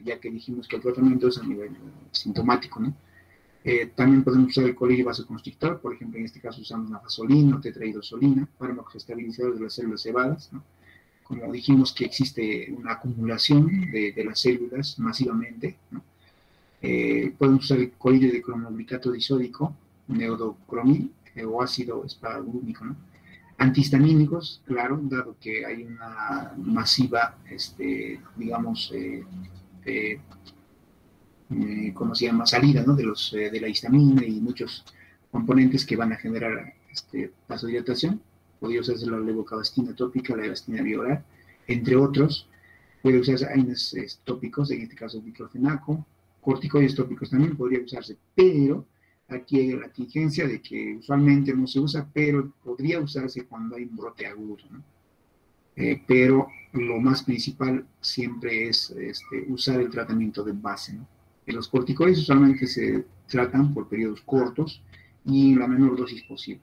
ya que dijimos que el tratamiento es a nivel sintomático, ¿no? También podemos usar el colirio vasoconstrictor, por ejemplo, en este caso usamos nafasolina o tetraidrosolina, fármacos estabilizadores de las células cebadas, ¿no? Como dijimos que existe una acumulación de las células masivamente, ¿no? Podemos usar el colirio de cromoglicato disódico, neodocromil, o ácido esparaglúnico, ¿no? Antihistamínicos, claro, dado que hay una masiva, digamos, ¿cómo se llama? Salida, ¿no? De la histamina y muchos componentes que van a generar vasodilatación. Podría usarse la levocabastina tópica, la evastina bioral, entre otros. Puede usarse AINES tópicos, en este caso diclofenaco, corticoides tópicos también podría usarse, pero aquí hay la contingencia de que usualmente no se usa, pero podría usarse cuando hay un brote agudo, ¿no? Pero lo más principal siempre es usar el tratamiento de base, ¿no? Los corticoides usualmente se tratan por periodos cortos y en la menor dosis posible.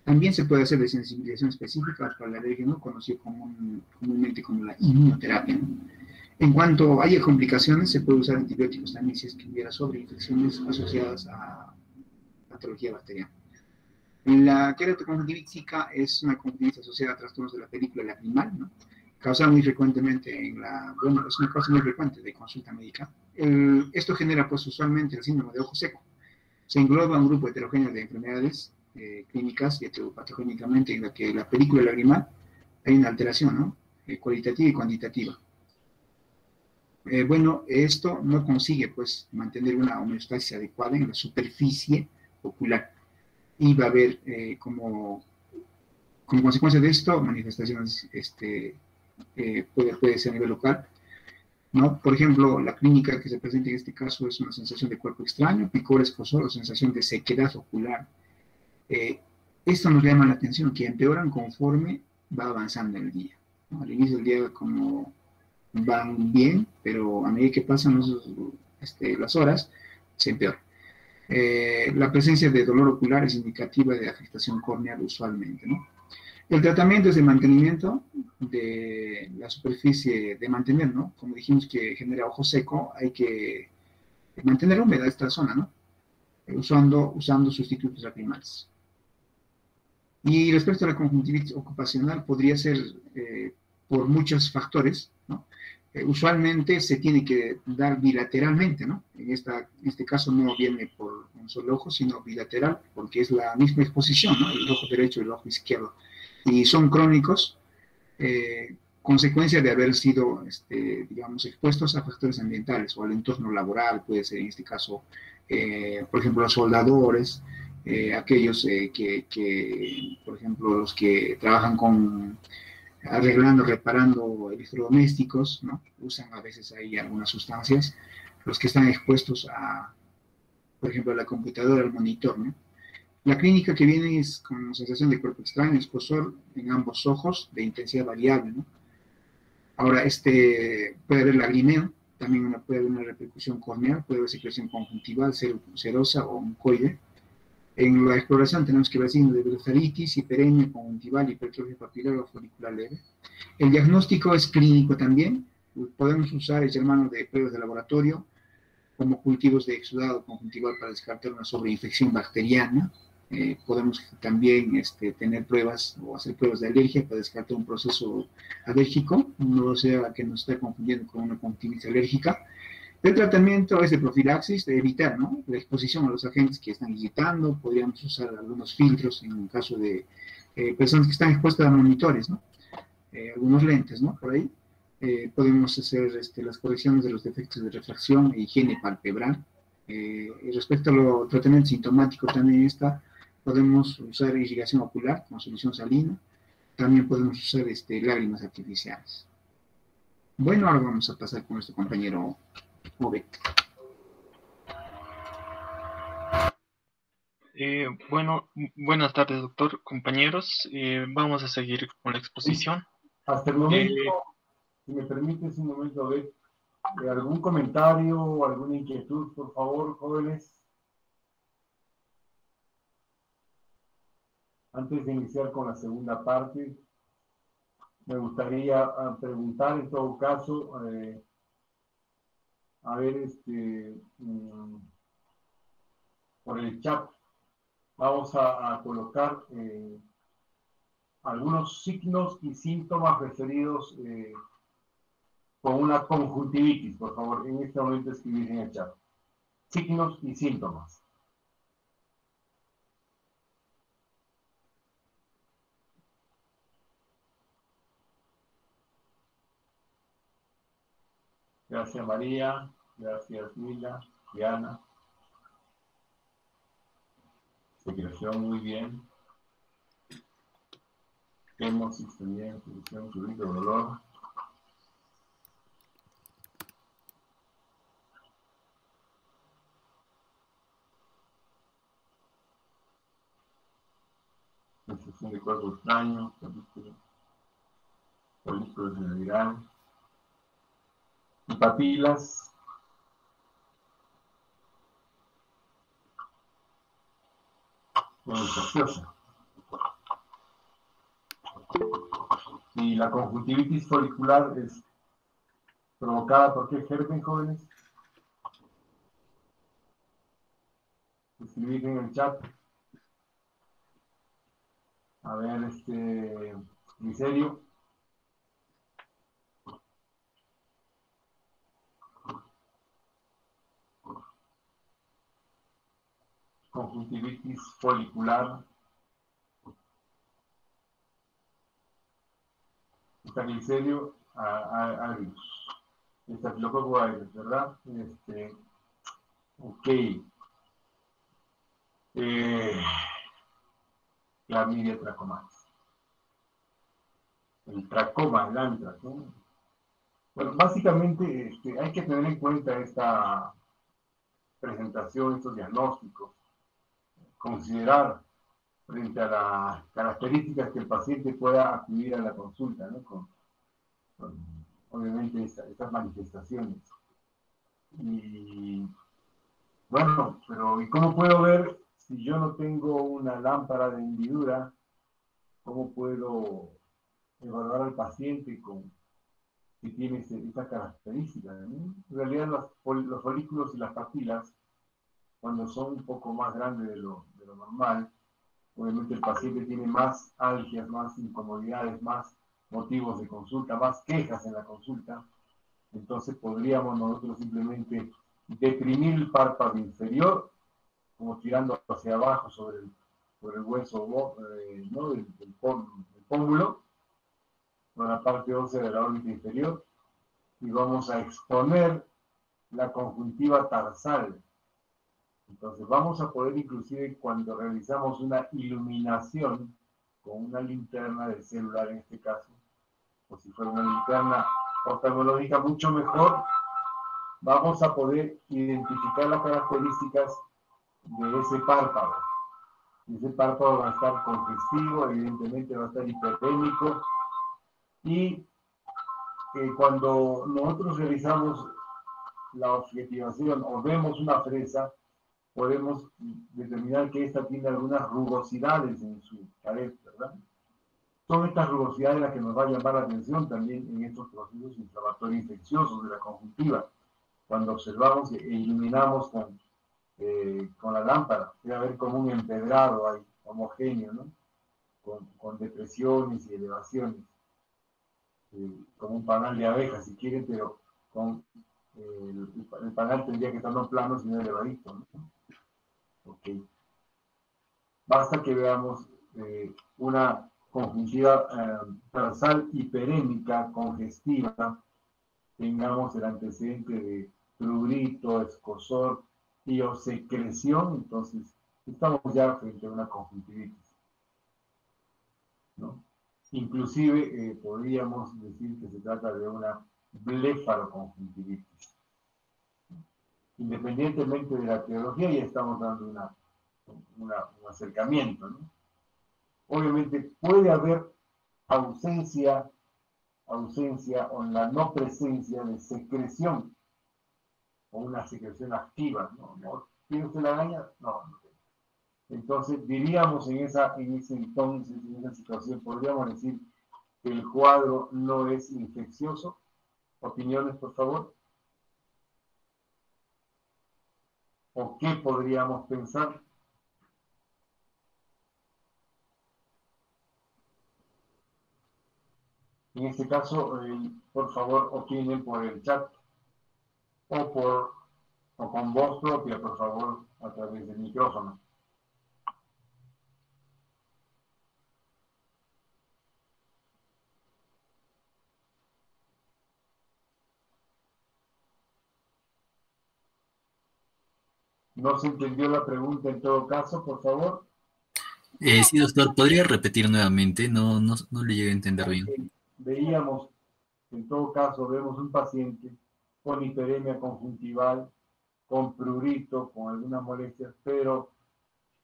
También se puede hacer desensibilización específica para el alérgeno, conocido comúnmente como la inmunoterapia, ¿no? En cuanto haya complicaciones, se puede usar antibióticos también si es que hubiera sobreinfecciones asociadas a patología bacteriana. La queratoconjuntivitis es una conjuntivitis asociada a trastornos de la película lacrimal, ¿no? Causa muy frecuentemente bueno, es una causa muy frecuente de consulta médica. Esto genera, pues, usualmente el síndrome de ojo seco. Se engloba un grupo heterogéneo de enfermedades clínicas y heteropatogénicamente en la que la película lagrimal hay una alteración, ¿no? Cualitativa y cuantitativa. Bueno, esto no consigue, pues, mantener una homeostasis adecuada en la superficie ocular. Y va a haber, como consecuencia de esto, manifestaciones, puede ser a nivel local, ¿no? Por ejemplo, la clínica que se presenta en este caso es una sensación de cuerpo extraño, picor, escozor o sensación de sequedad ocular. Esto nos llama la atención, que empeoran conforme va avanzando el día, ¿no? Al inicio del día como van bien, pero a medida que pasan las horas, se empeora. La presencia de dolor ocular es indicativa de afectación córneal usualmente, ¿no? El tratamiento es de mantenimiento de la superficie, de mantener, ¿no? Como dijimos que genera ojo seco, hay que mantener húmeda esta zona, ¿no? Usando sustitutos lacrimales. Y respecto a la conjuntivitis ocupacional, podría ser por muchos factores, ¿no? Usualmente se tiene que dar bilateralmente, ¿no? En este caso no viene por un solo ojo, sino bilateral, porque es la misma exposición, ¿no? El ojo derecho y el ojo izquierdo. Y son crónicos, consecuencia de haber sido, digamos, expuestos a factores ambientales o al entorno laboral, puede ser en este caso, por ejemplo, los soldadores, aquellos por ejemplo, los que trabajan arreglando, reparando electrodomésticos, ¿no? Usan a veces ahí algunas sustancias, los que están expuestos por ejemplo, a la computadora, al monitor, ¿no? La clínica que viene es con sensación de cuerpo extraño, escozor en ambos ojos, de intensidad variable, ¿no? Ahora, puede haber lagrimeo, también puede haber una repercusión corneal, puede haber secreción conjuntival, serosa o mucoide. En la exploración tenemos que ver signos de blefaritis, hiperemia, conjuntival, hipertrofia papilar o folicular leve. El diagnóstico es clínico también. Podemos usar el hermano de pruebas de laboratorio como cultivos de exudado conjuntival para descartar una sobreinfección bacteriana. Podemos también tener pruebas o hacer pruebas de alergia para descartar un proceso alérgico, no sea que nos esté confundiendo con una conjuntivitis alérgica. El tratamiento es de profilaxis, de evitar, ¿no? La exposición a los agentes que están irritando. Podríamos usar algunos filtros en el caso de personas que están expuestas a monitores, ¿no? Algunos lentes, ¿no? Por ahí. Podemos hacer las correcciones de los defectos de refracción e higiene palpebral. Respecto a lo tratamiento sintomático también está Podemos usar irrigación ocular con solución salina. También podemos usar lágrimas artificiales. Bueno, ahora vamos a pasar con nuestro compañero Obed. Bueno, buenas tardes, doctor, compañeros. Vamos a seguir con la exposición. Hasta el momento, si me permites un momento, Obed, ¿algún comentario o alguna inquietud, por favor, jóvenes? Antes de iniciar con la segunda parte, me gustaría preguntar en todo caso, a ver, por el chat, vamos a colocar algunos signos y síntomas referidos con una conjuntivitis. Por favor, en este momento escribir en el chat. Signos y síntomas. Gracias, María. Gracias, Mila. Diana. Secreción, muy bien. Hemosis, bien. Secreción, fluido, dolor. Sensación de cuerpo extraño. Folículos en el viral. Y papilas. Infecciosa. Y la conjuntivitis folicular es provocada por qué germen, jóvenes. Escribir en el chat. A ver, Licerio. Conjuntivitis folicular. Estafilococo aureus. Estafilococo aureus, ¿verdad? Ok. Clamidia trachomatis. El tracoma, el antrax, ¿no? Bueno, básicamente hay que tener en cuenta esta presentación, estos diagnósticos, considerar frente a las características que el paciente pueda acudir a la consulta, ¿no? Con obviamente estas manifestaciones. Y bueno, pero ¿y cómo puedo ver si yo no tengo una lámpara de hendidura? ¿Cómo puedo evaluar al paciente si tiene estas características, ¿no? En realidad los folículos y las papilas, cuando son un poco más grandes de lo normal, obviamente el paciente tiene más algias, más incomodidades, más motivos de consulta, más quejas en la consulta. Entonces podríamos nosotros simplemente deprimir el párpado inferior, como tirando hacia abajo sobre el hueso, ¿no? del pómulo, con la parte ósea de la órbita inferior, y vamos a exponer la conjuntiva tarsal. Entonces vamos a poder, inclusive cuando realizamos una iluminación con una linterna de celular en este caso, o si fuera una linterna oftalmológica mucho mejor, vamos a poder identificar las características de ese párpado. Ese párpado va a estar congestivo, evidentemente va a estar hipertémico, y cuando nosotros realizamos la objetivación o vemos una fresa, podemos determinar que esta tiene algunas rugosidades en su pared, ¿verdad? Son estas rugosidades las que nos va a llamar la atención también en estos procesos inflamatorios infecciosos de la conjuntiva. Cuando observamos e iluminamos con la lámpara, puede haber como un empedrado ahí, homogéneo, ¿no? Con depresiones y elevaciones. Como un panal de abejas, si quieren, pero el panal tendría que estar no plano, sino elevadito, ¿no? Ok. Basta que veamos una conjuntiva tarsal hiperémica congestiva, tengamos el antecedente de prurito, escozor y o secreción, entonces estamos ya frente a una conjuntivitis, ¿no? Inclusive podríamos decir que se trata de una blefaroconjuntivitis. Independientemente de la teología, ya estamos dando un acercamiento, ¿no? Obviamente puede haber ausencia o la no presencia de secreción, o una secreción activa, ¿no? ¿No tiene usted la lagaña? No. Entonces, diríamos en ese entonces, en esa situación, podríamos decir que el cuadro no es infeccioso. ¿Opiniones, por favor? ¿O qué podríamos pensar? En este caso, por favor, opinen por el chat o con voz propia, por favor, a través del micrófono. ¿No se entendió la pregunta en todo caso, por favor? Sí, doctor, ¿podría repetir nuevamente? No le llegué a entender bien. Veíamos, en todo caso, vemos un paciente con hiperemia conjuntival, con prurito, con algunas molestias, pero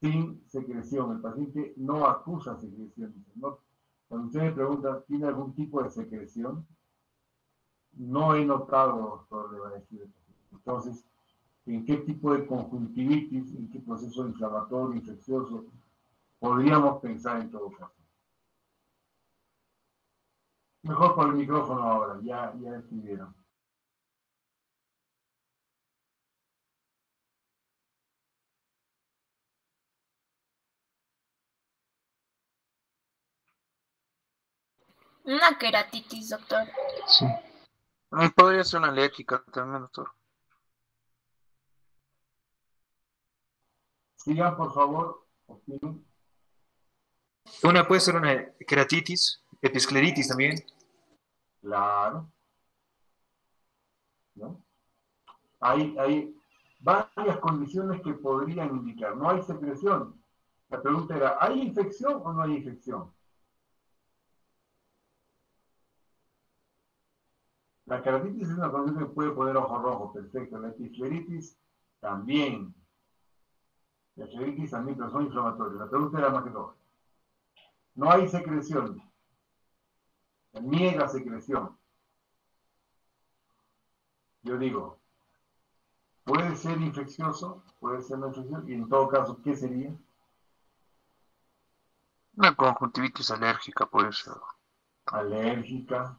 sin secreción. El paciente no acusa secreción. ¿No? Cuando usted me pregunta, ¿tiene algún tipo de secreción? No he notado, doctor, le va a decir. Entonces, ¿en qué tipo de conjuntivitis, en qué proceso inflamatorio, infeccioso, podríamos pensar en todo caso? Mejor por el micrófono ahora, ya escribieron. Una queratitis, doctor. Sí. Podría ser una alérgica también, doctor. Sigan, por favor. Opinen. Una puede ser una queratitis, episcleritis también. Claro. ¿No? Hay varias condiciones que podrían indicar. No hay secreción. La pregunta era, ¿hay infección o no hay infección? La queratitis es una condición que puede poner ojo rojo, perfecto. La episcleritis también. La episcleritis también, pero son inflamatorios. La pregunta era más que todo. No hay secreción. Se niega secreción. Yo digo, puede ser infeccioso, puede ser no infeccioso, y en todo caso, ¿qué sería? Una conjuntivitis alérgica puede ser. Alérgica,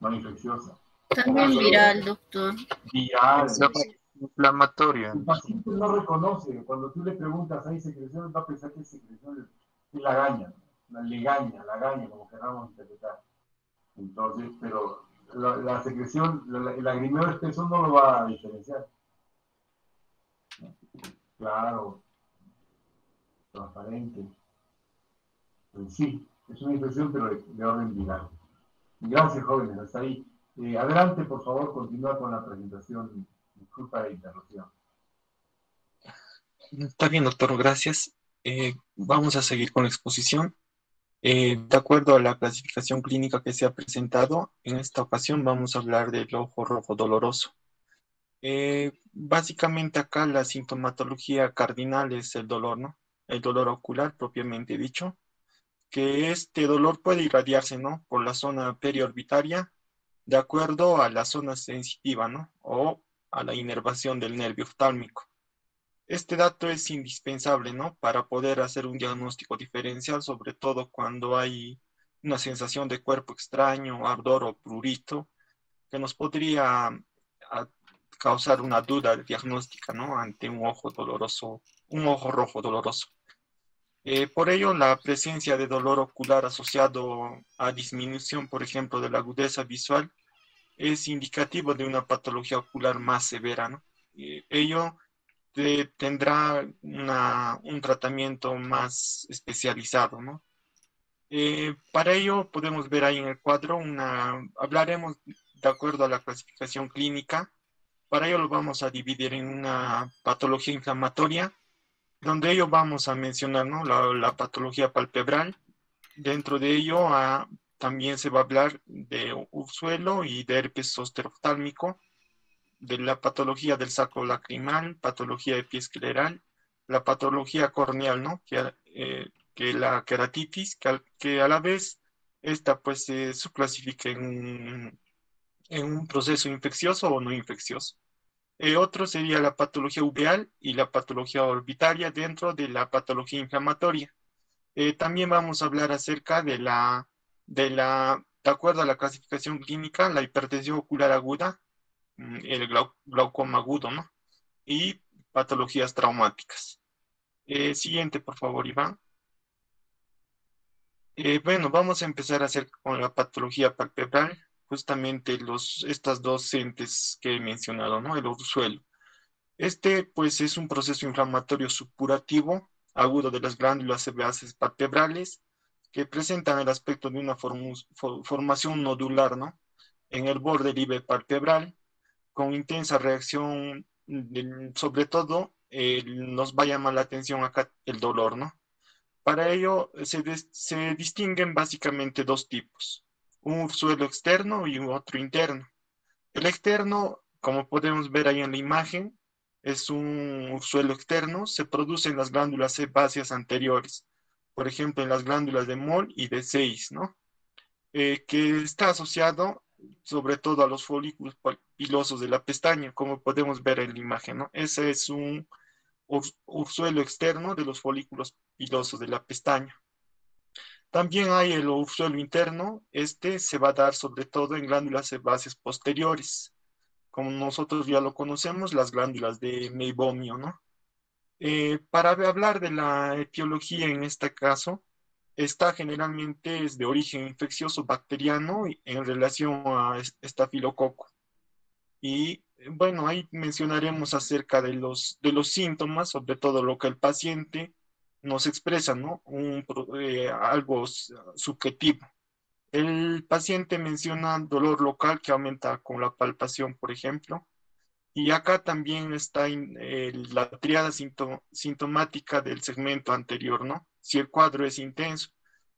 no infecciosa. También viral, doctor. Viral. Inflamatoria. El paciente no reconoce, cuando tú le preguntas, ¿hay secreción? Va a pensar que es secreción de lagaña, una lagaña, como queramos interpretar. Entonces, pero la secreción, el lagrimeo espeso no lo va a diferenciar. Claro, transparente. Pues sí, es una infección, pero de orden viral. Gracias, jóvenes, hasta ahí. Adelante, por favor, continúa con la presentación. Disculpa la interrupción. Está bien, doctor, gracias. Vamos a seguir con la exposición. De acuerdo a la clasificación clínica que se ha presentado, en esta ocasión vamos a hablar del ojo rojo doloroso. Básicamente acá la sintomatología cardinal es el dolor, ¿no? El dolor ocular propiamente dicho, que este dolor puede irradiarse, ¿no? Por la zona periorbitaria, de acuerdo a la zona sensitiva, ¿no? O a la inervación del nervio oftálmico. Este dato es indispensable, ¿no? Para poder hacer un diagnóstico diferencial, sobre todo cuando hay una sensación de cuerpo extraño, ardor o prurito, que nos podría causar una duda diagnóstica, ¿no? Ante un ojo doloroso, un ojo rojo doloroso. Por ello, la presencia de dolor ocular asociado a disminución, por ejemplo, de la agudeza visual, es indicativo de una patología ocular más severa, ¿no? Ello tendrá un tratamiento más especializado, ¿no? Para ello podemos ver ahí en el cuadro, hablaremos de acuerdo a la clasificación clínica. Para ello lo vamos a dividir en una patología inflamatoria, donde ello vamos a mencionar, ¿no? La patología palpebral. Dentro de ello también se va a hablar de ursuelo y de herpes zóster oftálmico, de la patología del saco lacrimal, patología epiescleral, la patología corneal, ¿no? Que la queratitis, que a la vez esta pues se subclasifica en un proceso infeccioso o no infeccioso. Otro sería la patología uveal y la patología orbitaria dentro de la patología inflamatoria. También vamos a hablar acerca de acuerdo a la clasificación clínica, la hipertensión ocular aguda, el glaucoma agudo, ¿no? Y patologías traumáticas. Siguiente, por favor, Iván. Bueno, vamos a empezar a hacer con la patología palpebral, justamente estas dos entes que he mencionado, ¿no? El ursuelo. Este, pues, es un proceso inflamatorio supurativo agudo de las glándulas sebáceas palpebrales que presentan el aspecto de una formación nodular, ¿no? En el borde libre palpebral, con intensa reacción, sobre todo, nos va a llamar la atención acá el dolor, ¿no? Para ello se distinguen básicamente dos tipos, un ursuelo externo y otro interno. El externo, como podemos ver ahí en la imagen, es un ursuelo externo, se produce en las glándulas sebáceas anteriores, por ejemplo, en las glándulas de Moll y de Seyss, ¿no? Que está asociado sobre todo a los folículos pilosos de la pestaña, como podemos ver en la imagen, ¿no? Ese es un ursuelo externo de los folículos pilosos de la pestaña. También hay el ursuelo interno, este se va a dar sobre todo en glándulas sebáceas posteriores, como nosotros ya lo conocemos, las glándulas de meibomio, ¿no? Para hablar de la etiología en este caso, esta generalmente es de origen infeccioso bacteriano en relación a estafilococo. Y bueno, ahí mencionaremos acerca de los síntomas, sobre todo lo que el paciente nos expresa, ¿no? Algo subjetivo. El paciente menciona dolor local que aumenta con la palpación, por ejemplo. Y acá también está la triada sintomática del segmento anterior, ¿no? Si el cuadro es intenso.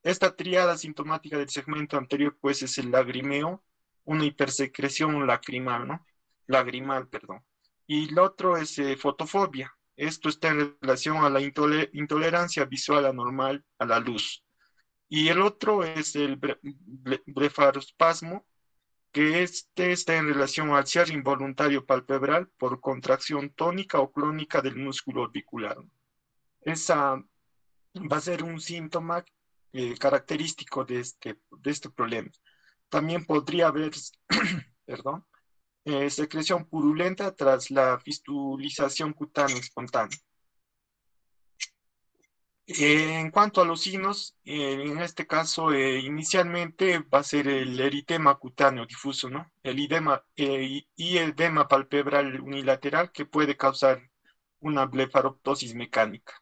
Esta triada sintomática del segmento anterior, pues, es el lagrimeo, una hipersecreción lacrimal, ¿no? Lagrimal, perdón. Y el otro es fotofobia. Esto está en relación a la intolerancia visual anormal a la luz. Y el otro es el blefarospasmo, que este está en relación al cierre involuntario palpebral por contracción tónica o crónica del músculo orbicular. Esa va a ser un síntoma característico de este problema. También podría haber, perdón, secreción purulenta tras la fistulización cutánea espontánea. En cuanto a los signos, en este caso, inicialmente va a ser el eritema cutáneo difuso, ¿no? El edema y edema palpebral unilateral que puede causar una blefaroptosis mecánica.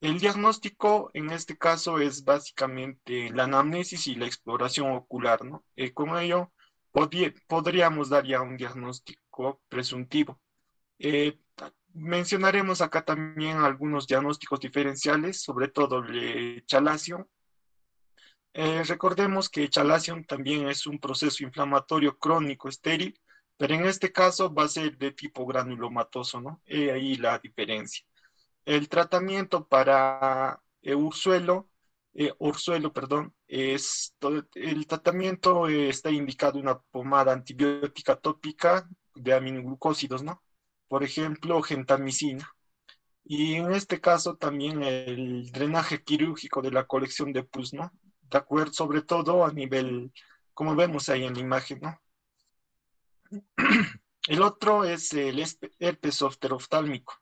El diagnóstico, en este caso, es básicamente la anamnesis y la exploración ocular, ¿no? Con ello, podríamos dar ya un diagnóstico presuntivo. Mencionaremos acá también algunos diagnósticos diferenciales, sobre todo el chalazion. Recordemos que chalazion también es un proceso inflamatorio crónico estéril, pero en este caso va a ser de tipo granulomatoso, ¿no? Ahí la diferencia. El tratamiento para ursuelo, perdón, el tratamiento está indicado una pomada antibiótica tópica de aminoglucósidos, ¿no? Por ejemplo, gentamicina. Y en este caso también el drenaje quirúrgico de la colección de pus, ¿no? De acuerdo, sobre todo a nivel, como vemos ahí en la imagen, ¿no? El otro es el herpes zóster oftálmico.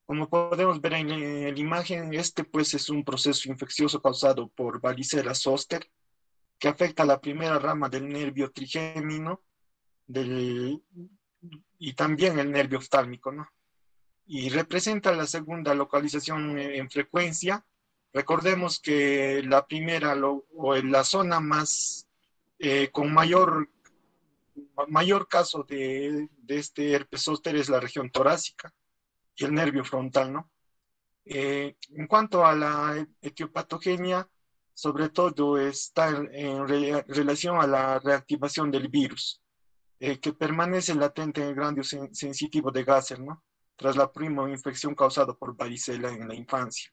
Como podemos ver en la imagen, este pues es un proceso infeccioso causado por varicela zoster que afecta a la primera rama del nervio trigémino y también el nervio oftálmico, ¿no? Y representa la segunda localización en frecuencia. Recordemos que la primera o en la zona más con mayor caso de este herpes zóster es la región torácica y el nervio frontal, ¿no? En cuanto a la etiopatogenia, sobre todo está en relación a la reactivación del virus, que permanece latente en el grandio sensitivo de Gasser, ¿no? Tras la primera infección causada por varicela en la infancia.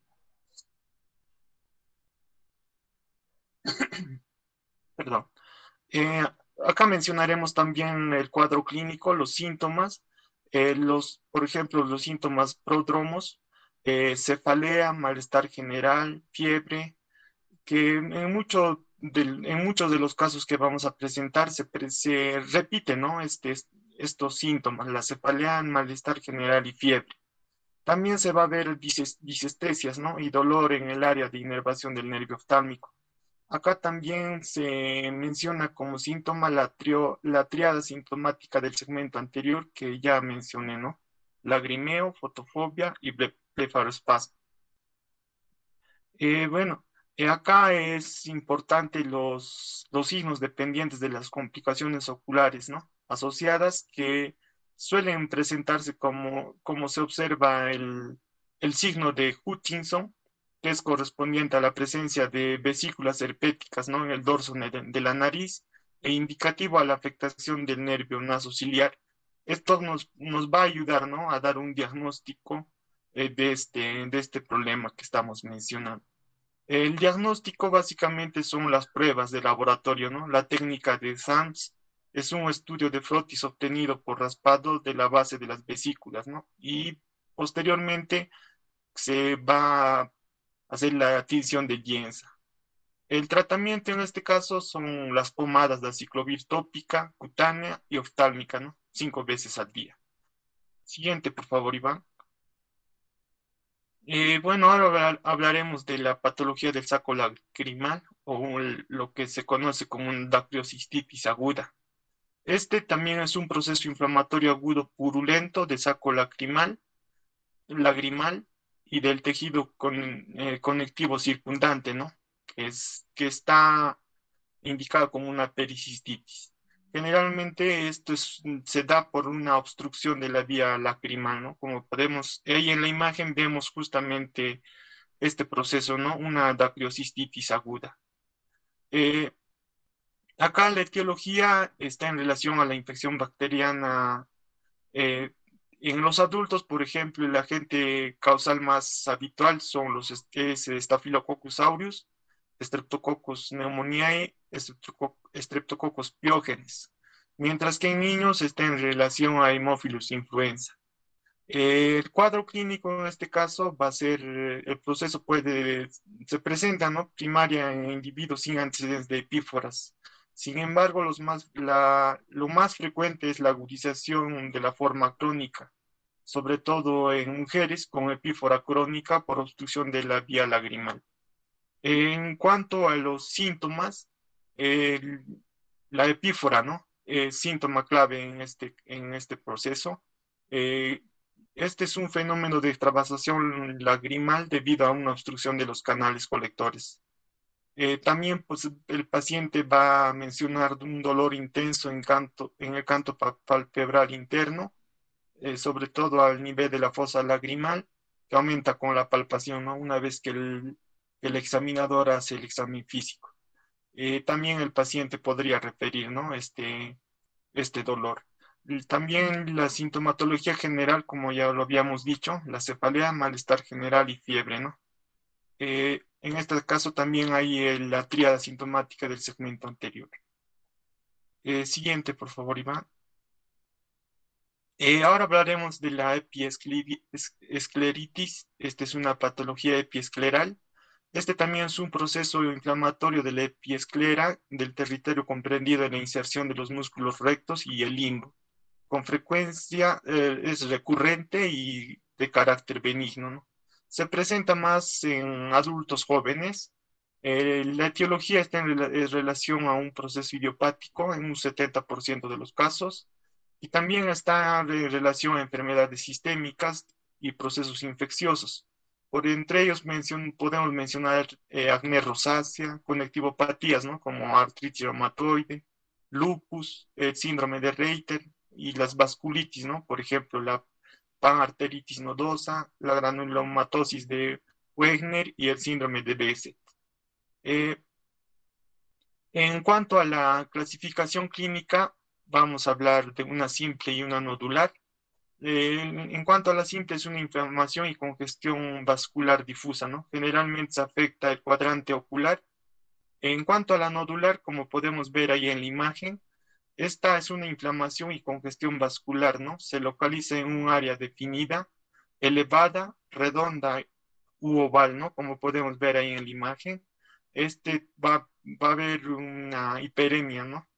Perdón. Acá mencionaremos también el cuadro clínico, los síntomas, por ejemplo, los síntomas prodromos, cefalea, malestar general, fiebre, que en muchos de los casos que vamos a presentar se repiten, ¿no? Estos síntomas, la cefalea, malestar general y fiebre. También se va a ver disestesias, ¿no? Y dolor en el área de inervación del nervio oftálmico. Acá también se menciona como síntoma la triada sintomática del segmento anterior que ya mencioné, ¿no? Lagrimeo, fotofobia y blefaroespasmo. Bueno, acá es importante los signos dependientes de las complicaciones oculares, ¿no? Asociadas que suelen presentarse como se observa el signo de Hutchinson, que es correspondiente a la presencia de vesículas herpéticas, ¿no? En el dorso de la nariz e indicativo a la afectación del nervio nasociliar. Esto nos va a ayudar, ¿no? A dar un diagnóstico de este problema que estamos mencionando. El diagnóstico básicamente son las pruebas de laboratorio, ¿no? La técnica de SAMS es un estudio de frotis obtenido por raspado de la base de las vesículas, ¿no? Y posteriormente se va a hacer la tinción de Gienza. El tratamiento en este caso son las pomadas de aciclovir tópica, cutánea y oftálmica, ¿no? 5 veces al día. Siguiente, por favor, Iván. Bueno, ahora hablaremos de la patología del saco lacrimal o lo que se conoce como una dactiocistitis aguda. Este también es un proceso inflamatorio agudo purulento de saco lagrimal y del tejido conectivo circundante, ¿no? Que está indicado como una pericistitis. Generalmente esto se da por una obstrucción de la vía lacrimal, ¿no? Como podemos, ahí en la imagen vemos justamente este proceso, ¿no? Una dactiocistitis aguda. Acá la etiología está en relación a la infección bacteriana. En los adultos, por ejemplo, el agente causal más habitual son los Staphylococcus aureus, Streptococcus pneumoniae, Streptococcus pyogenes, mientras que en niños está en relación a Haemophilus influenza. El cuadro clínico en este caso va a ser, el proceso se presenta, ¿no? Primaria en individuos sin antecedentes de epíforas. Sin embargo, lo más frecuente es la agudización de la forma crónica, sobre todo en mujeres con epífora crónica por obstrucción de la vía lagrimal. En cuanto a los síntomas, la epífora, ¿no? Síntoma clave en este proceso. Este es un fenómeno de extravasación lagrimal debido a una obstrucción de los canales colectores. También pues, el paciente va a mencionar un dolor intenso en el canto palpebral interno, sobre todo al nivel de la fosa lagrimal, que aumenta con la palpación, ¿no? Una vez que el examinador hace el examen físico. También el paciente podría referir, ¿no? este dolor. También la sintomatología general, como ya lo habíamos dicho, la cefalea, malestar general y fiebre, ¿no? En este caso también hay la tríada sintomática del segmento anterior. Siguiente, por favor, Iván. Ahora hablaremos de la epiescleritis. Esta es una patología epiescleral. Este también es un proceso inflamatorio de la epiesclera, del territorio comprendido en la inserción de los músculos rectos y el limbo. Con frecuencia es recurrente y de carácter benigno, ¿no? Se presenta más en adultos jóvenes. La etiología está en relación a un proceso idiopático en un 70% de los casos, y también está en relación a enfermedades sistémicas y procesos infecciosos. Por entre ellos podemos mencionar acné rosácea, conectivopatías, ¿no? Como artritis reumatoide, lupus, síndrome de Reiter y las vasculitis, ¿no? Por ejemplo, panarteritis nodosa, la granulomatosis de Wegener y el síndrome de Behçet. En cuanto a la clasificación clínica, vamos a hablar de una simple y una nodular. En cuanto a la simple, es una inflamación y congestión vascular difusa, ¿no? Generalmente se afecta el cuadrante ocular. En cuanto a la nodular, como podemos ver ahí en la imagen, esta es una inflamación y congestión vascular, ¿no? Se localiza en un área definida, elevada, redonda u oval, ¿no? Como podemos ver ahí en la imagen. Va a haber una hiperemia, ¿no?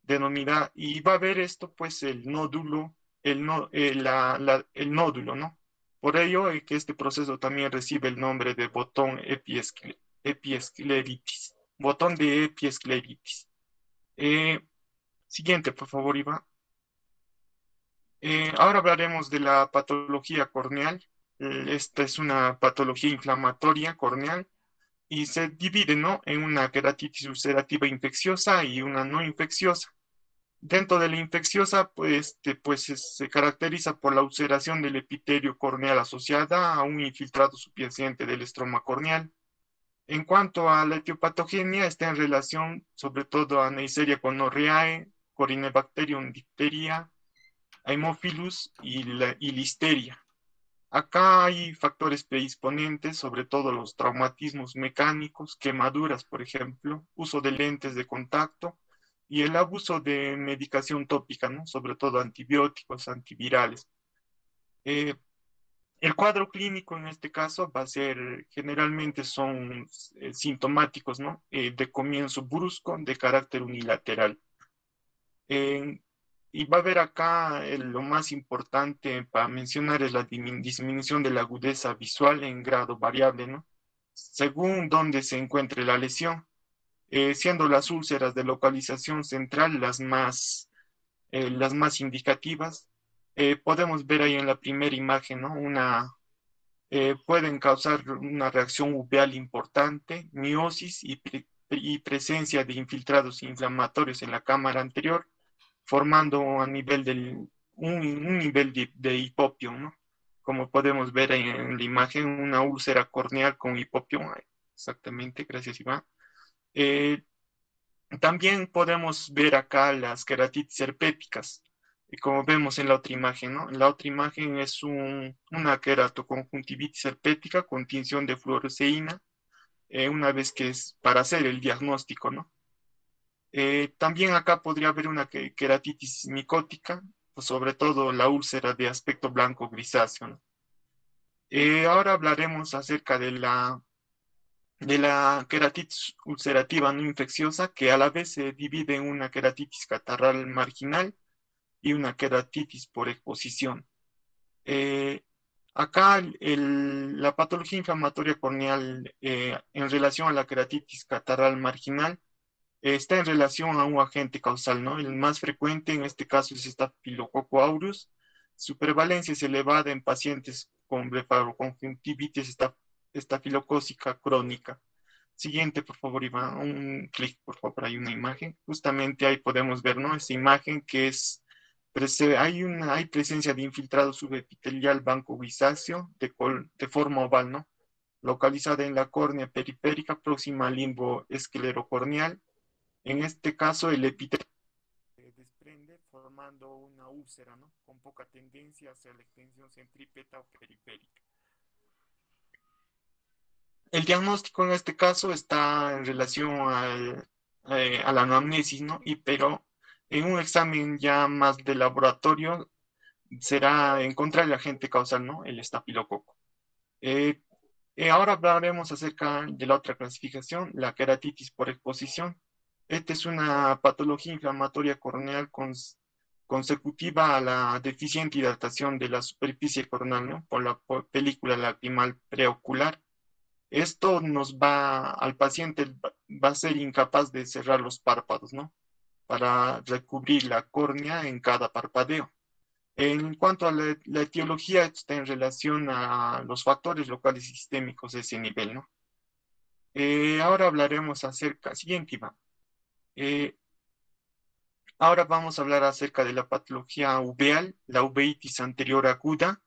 Denominada, y va a haber esto, pues, el nódulo, el nódulo, ¿no? Por ello, que este proceso también recibe el nombre de botón epiescleritis, botón de epiescleritis. Siguiente, por favor, Iva. Ahora hablaremos de la patología corneal. Esta es una patología inflamatoria corneal y se divide, ¿no?, en una queratitis ulcerativa infecciosa y una no infecciosa. Dentro de la infecciosa, pues se caracteriza por la ulceración del epitelio corneal asociada a un infiltrado subyacente del estroma corneal. En cuanto a la etiopatogenia, está en relación sobre todo a Neisseria gonorrhoeae, Corynebacterium diphtheria, Haemophilus y Listeria. Acá hay factores predisponentes, sobre todo los traumatismos mecánicos, quemaduras, por ejemplo, uso de lentes de contacto y el abuso de medicación tópica, ¿no? Sobre todo antibióticos, antivirales. El cuadro clínico en este caso va a ser, generalmente son sintomáticos, ¿no? De comienzo brusco, de carácter unilateral. Y va a haber acá lo más importante para mencionar es la disminución de la agudeza visual en grado variable, ¿no? Según dónde se encuentre la lesión, siendo las úlceras de localización central las más indicativas. Podemos ver ahí en la primera imagen, ¿no? Pueden causar una reacción uveal importante, miosis y presencia de infiltrados inflamatorios en la cámara anterior, formando a nivel un nivel de hipopio, ¿no? Como podemos ver en la imagen, una úlcera corneal con hipopio. Exactamente, gracias, Iván. También podemos ver acá las queratitis herpéticas, como vemos en la otra imagen, ¿no? En la otra imagen es una queratoconjuntivitis herpética con tinción de fluoresceína, una vez que es para hacer el diagnóstico, ¿no? También acá podría haber una queratitis micótica, pues sobre todo la úlcera de aspecto blanco grisáceo, ¿no? Ahora hablaremos acerca de la queratitis ulcerativa no infecciosa, que a la vez se divide en una queratitis catarral marginal y una queratitis por exposición. Acá la patología inflamatoria corneal en relación a la queratitis catarral marginal está en relación a un agente causal, ¿no? El más frecuente en este caso es Staphylococcus aureus. Su prevalencia es elevada en pacientes con blefaroconjuntivitis estafilocócica crónica. Siguiente, por favor, Iván, un clic, por favor, hay una imagen. Justamente ahí podemos ver, ¿no? Esa imagen que es, hay presencia de infiltrado subepitelial banco grisáceo de forma oval, ¿no? Localizada en la córnea periférica próxima al limbo esclerocorneal. En este caso, el epitelio se desprende formando una úlcera, ¿no? Con poca tendencia hacia la extensión centrípeta o periférica. El diagnóstico en este caso está en relación a la anamnesis, ¿no? Pero en un examen ya más de laboratorio será encontrar el agente causal, ¿no? El estafilococo. Ahora hablaremos acerca de la otra clasificación, la queratitis por exposición. Esta es una patología inflamatoria corneal consecutiva a la deficiente hidratación de la superficie corneal, ¿no? Por la película lacrimal preocular. Esto al paciente va a ser incapaz de cerrar los párpados, ¿no? Para recubrir la córnea en cada parpadeo. En cuanto a la etiología, está en relación a los factores locales y sistémicos de ese nivel, ¿no? Ahora hablaremos acerca, siguiente, Iván. Ahora vamos a hablar acerca de la patología uveal, la uveitis anterior aguda.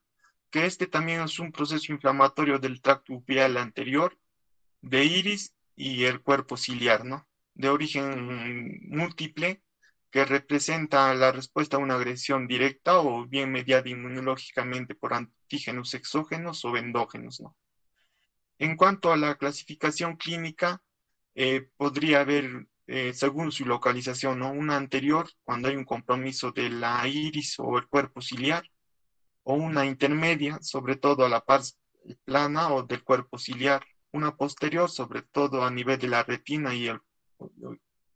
que este también es un proceso inflamatorio del tracto uveal anterior, de iris y el cuerpo ciliar, ¿no? De origen múltiple, que representa la respuesta a una agresión directa o bien mediada inmunológicamente por antígenos exógenos o endógenos, ¿no? En cuanto a la clasificación clínica, podría haber, según su localización, ¿no? Una anterior, cuando hay un compromiso de la iris o el cuerpo ciliar, o una intermedia, sobre todo a la par plana o del cuerpo ciliar, una posterior, sobre todo a nivel de la retina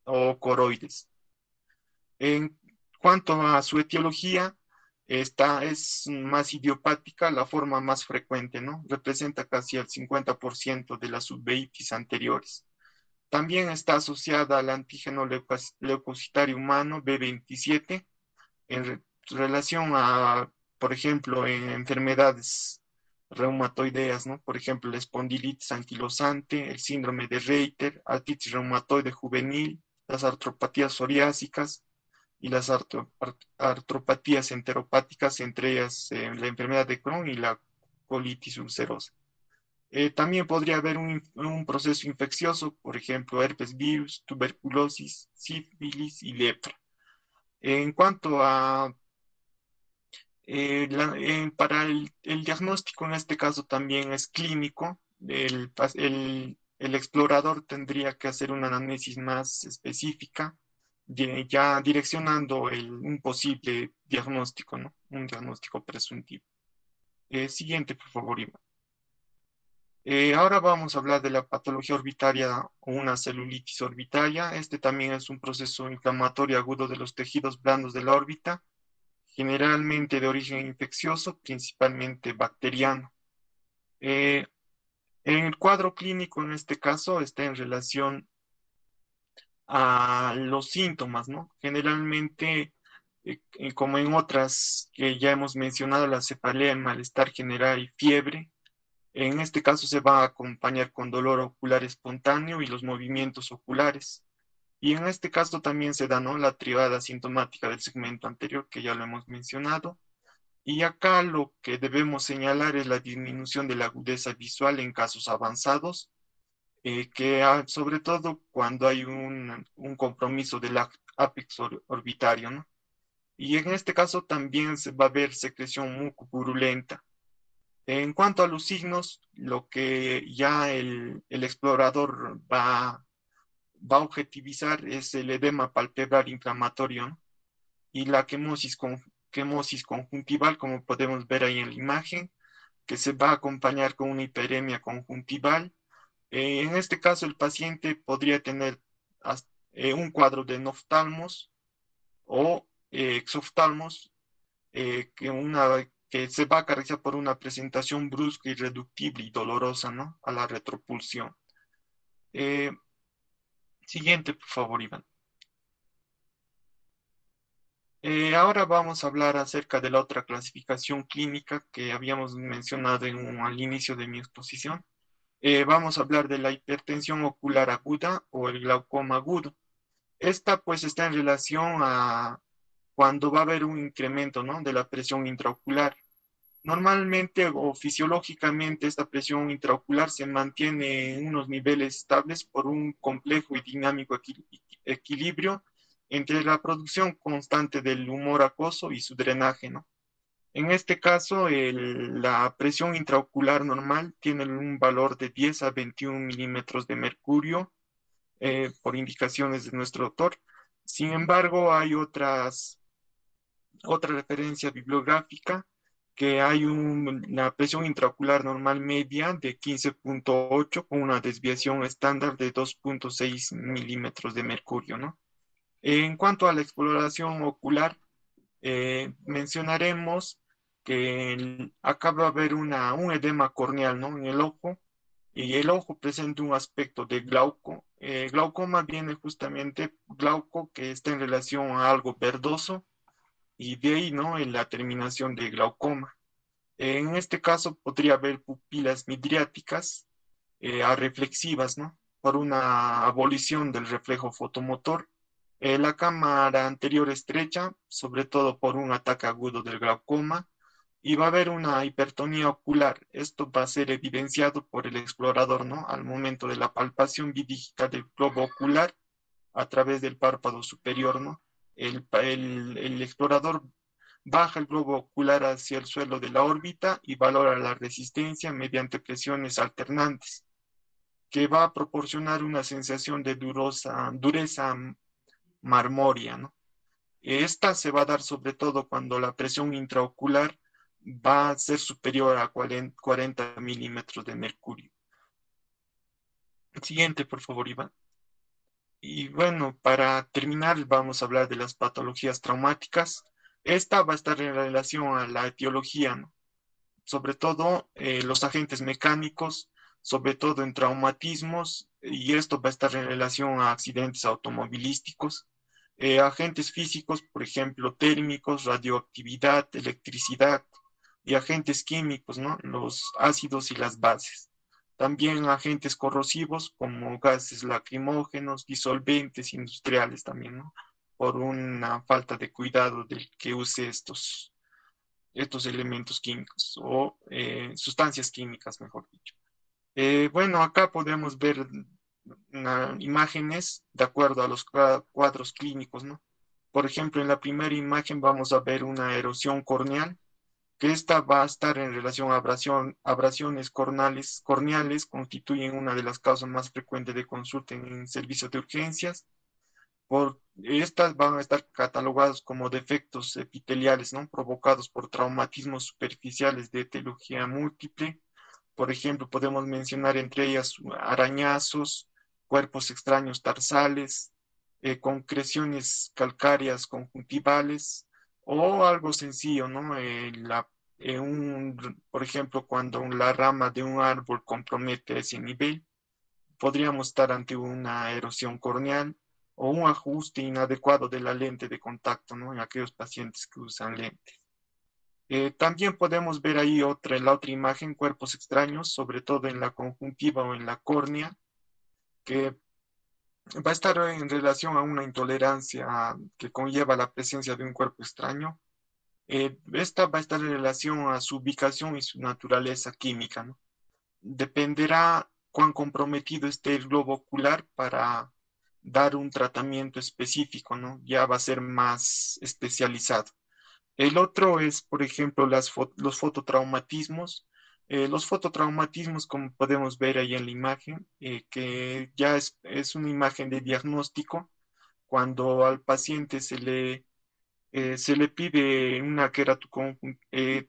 o coroides. En cuanto a su etiología, esta es más idiopática, la forma más frecuente, ¿no? Representa casi el 50% de las subveitis anteriores. También está asociada al antígeno leucocitario humano B27 en relación a, por ejemplo, en enfermedades reumatoideas, ¿no? Por ejemplo, la espondilitis anquilosante, el síndrome de Reiter, artritis reumatoide juvenil, las artropatías psoriásicas y las artropatías enteropáticas, entre ellas la enfermedad de Crohn y la colitis ulcerosa. También podría haber un proceso infeccioso, por ejemplo, herpes virus, tuberculosis, sífilis y lepra. En cuanto a para el diagnóstico, en este caso también es clínico. El explorador tendría que hacer una anamnesis más específica, ya direccionando un posible diagnóstico, ¿no? Un diagnóstico presuntivo. Siguiente, por favor, Iván. Ahora vamos a hablar de la patología orbitaria o una celulitis orbitaria. Este también es un proceso inflamatorio agudo de los tejidos blandos de la órbita, generalmente de origen infeccioso, principalmente bacteriano. En el cuadro clínico, en este caso, está en relación a los síntomas, ¿no? Generalmente, como en otras que ya hemos mencionado, la cefalea, el malestar general y fiebre. En este caso se va a acompañar con dolor ocular espontáneo y los movimientos oculares. Y en este caso también se da, ¿no?, la tríada sintomática del segmento anterior, que ya lo hemos mencionado. Y acá lo que debemos señalar es la disminución de la agudeza visual en casos avanzados, sobre todo cuando hay un compromiso del ápex orbitario, ¿no? Y en este caso también se va a ver secreción mucopurulenta. En cuanto a los signos, lo que ya el explorador va a objetivizar es el edema palpebral inflamatorio, ¿no? Y la quemosis conjuntival, como podemos ver ahí en la imagen, que se va a acompañar con una hiperemia conjuntival. En este caso, el paciente podría tener un cuadro de noftalmos o exoftalmos, que se va a caracterizar por una presentación brusca, irreductible y dolorosa, ¿no?, a la retropulsión. Siguiente, por favor, Iván. Ahora vamos a hablar acerca de la otra clasificación clínica que habíamos mencionado al inicio de mi exposición. Vamos a hablar de la hipertensión ocular aguda o el glaucoma agudo. Esta pues está en relación a cuando va a haber un incremento, ¿no?, de la presión intraocular. Normalmente o fisiológicamente esta presión intraocular se mantiene en unos niveles estables por un complejo y dinámico equilibrio entre la producción constante del humor acuoso y su drenaje, ¿no? En este caso, la presión intraocular normal tiene un valor de 10 a 21 milímetros de mercurio, por indicaciones de nuestro doctor. Sin embargo, hay otra referencia bibliográfica que hay una presión intraocular normal media de 15.8 con una desviación estándar de 2.6 milímetros de mercurio, ¿no? En cuanto a la exploración ocular, mencionaremos que acá va a haber un edema corneal, ¿no?, en el ojo, y el ojo presenta un aspecto de glauco. Glaucoma viene justamente glauco, que está en relación a algo verdoso, y de ahí, ¿no?, en la terminación de glaucoma. En este caso podría haber pupilas midriáticas arreflexivas, ¿no?, por una abolición del reflejo fotomotor. La cámara anterior estrecha, sobre todo por un ataque agudo del glaucoma, y va a haber una hipertonía ocular. Esto va a ser evidenciado por el explorador, ¿no? Al momento de la palpación bidigital del globo ocular a través del párpado superior, ¿no? El explorador baja el globo ocular hacia el suelo de la órbita y valora la resistencia mediante presiones alternantes, que va a proporcionar una sensación de dureza marmórea, ¿no? Esta se va a dar sobre todo cuando la presión intraocular va a ser superior a 40 milímetros de mercurio. Siguiente, por favor, Iván. Y bueno, para terminar, vamos a hablar de las patologías traumáticas. Esta va a estar en relación a la etiología, ¿no? Sobre todo los agentes mecánicos, sobre todo en traumatismos, y esto va a estar en relación a accidentes automovilísticos. Agentes físicos, por ejemplo, térmicos, radioactividad, electricidad, y agentes químicos, ¿no? Los ácidos y las bases. También agentes corrosivos como gases lacrimógenos, disolventes industriales también, ¿no? Por una falta de cuidado del que use estos elementos químicos o sustancias químicas, mejor dicho. Bueno, acá podemos ver imágenes de acuerdo a los cuadros clínicos, ¿no? Por ejemplo, en la primera imagen vamos a ver una erosión corneal, que esta va a estar en relación a abrasiones corneales, constituyen una de las causas más frecuentes de consulta en servicios de urgencias. Estas van a estar catalogadas como defectos epiteliales, ¿no? Provocados por traumatismos superficiales de etiología múltiple. Por ejemplo, podemos mencionar entre ellas arañazos, cuerpos extraños tarsales, concreciones calcáreas conjuntivales, o algo sencillo, ¿no? Por ejemplo, cuando la rama de un árbol compromete ese nivel, podríamos estar ante una erosión corneal o un ajuste inadecuado de la lente de contacto, ¿no? En aquellos pacientes que usan lentes. También podemos ver ahí la otra imagen, cuerpos extraños, sobre todo en la conjuntiva o en la córnea, que va a estar en relación a una intolerancia que conlleva la presencia de un cuerpo extraño. Esta va a estar en relación a su ubicación y su naturaleza química, ¿no? Dependerá cuán comprometido esté el globo ocular para dar un tratamiento específico, ¿no? Ya va a ser más especializado. El otro es, por ejemplo, los fototraumatismos. Los fototraumatismos, como podemos ver ahí en la imagen, que ya es una imagen de diagnóstico, cuando al paciente se le pide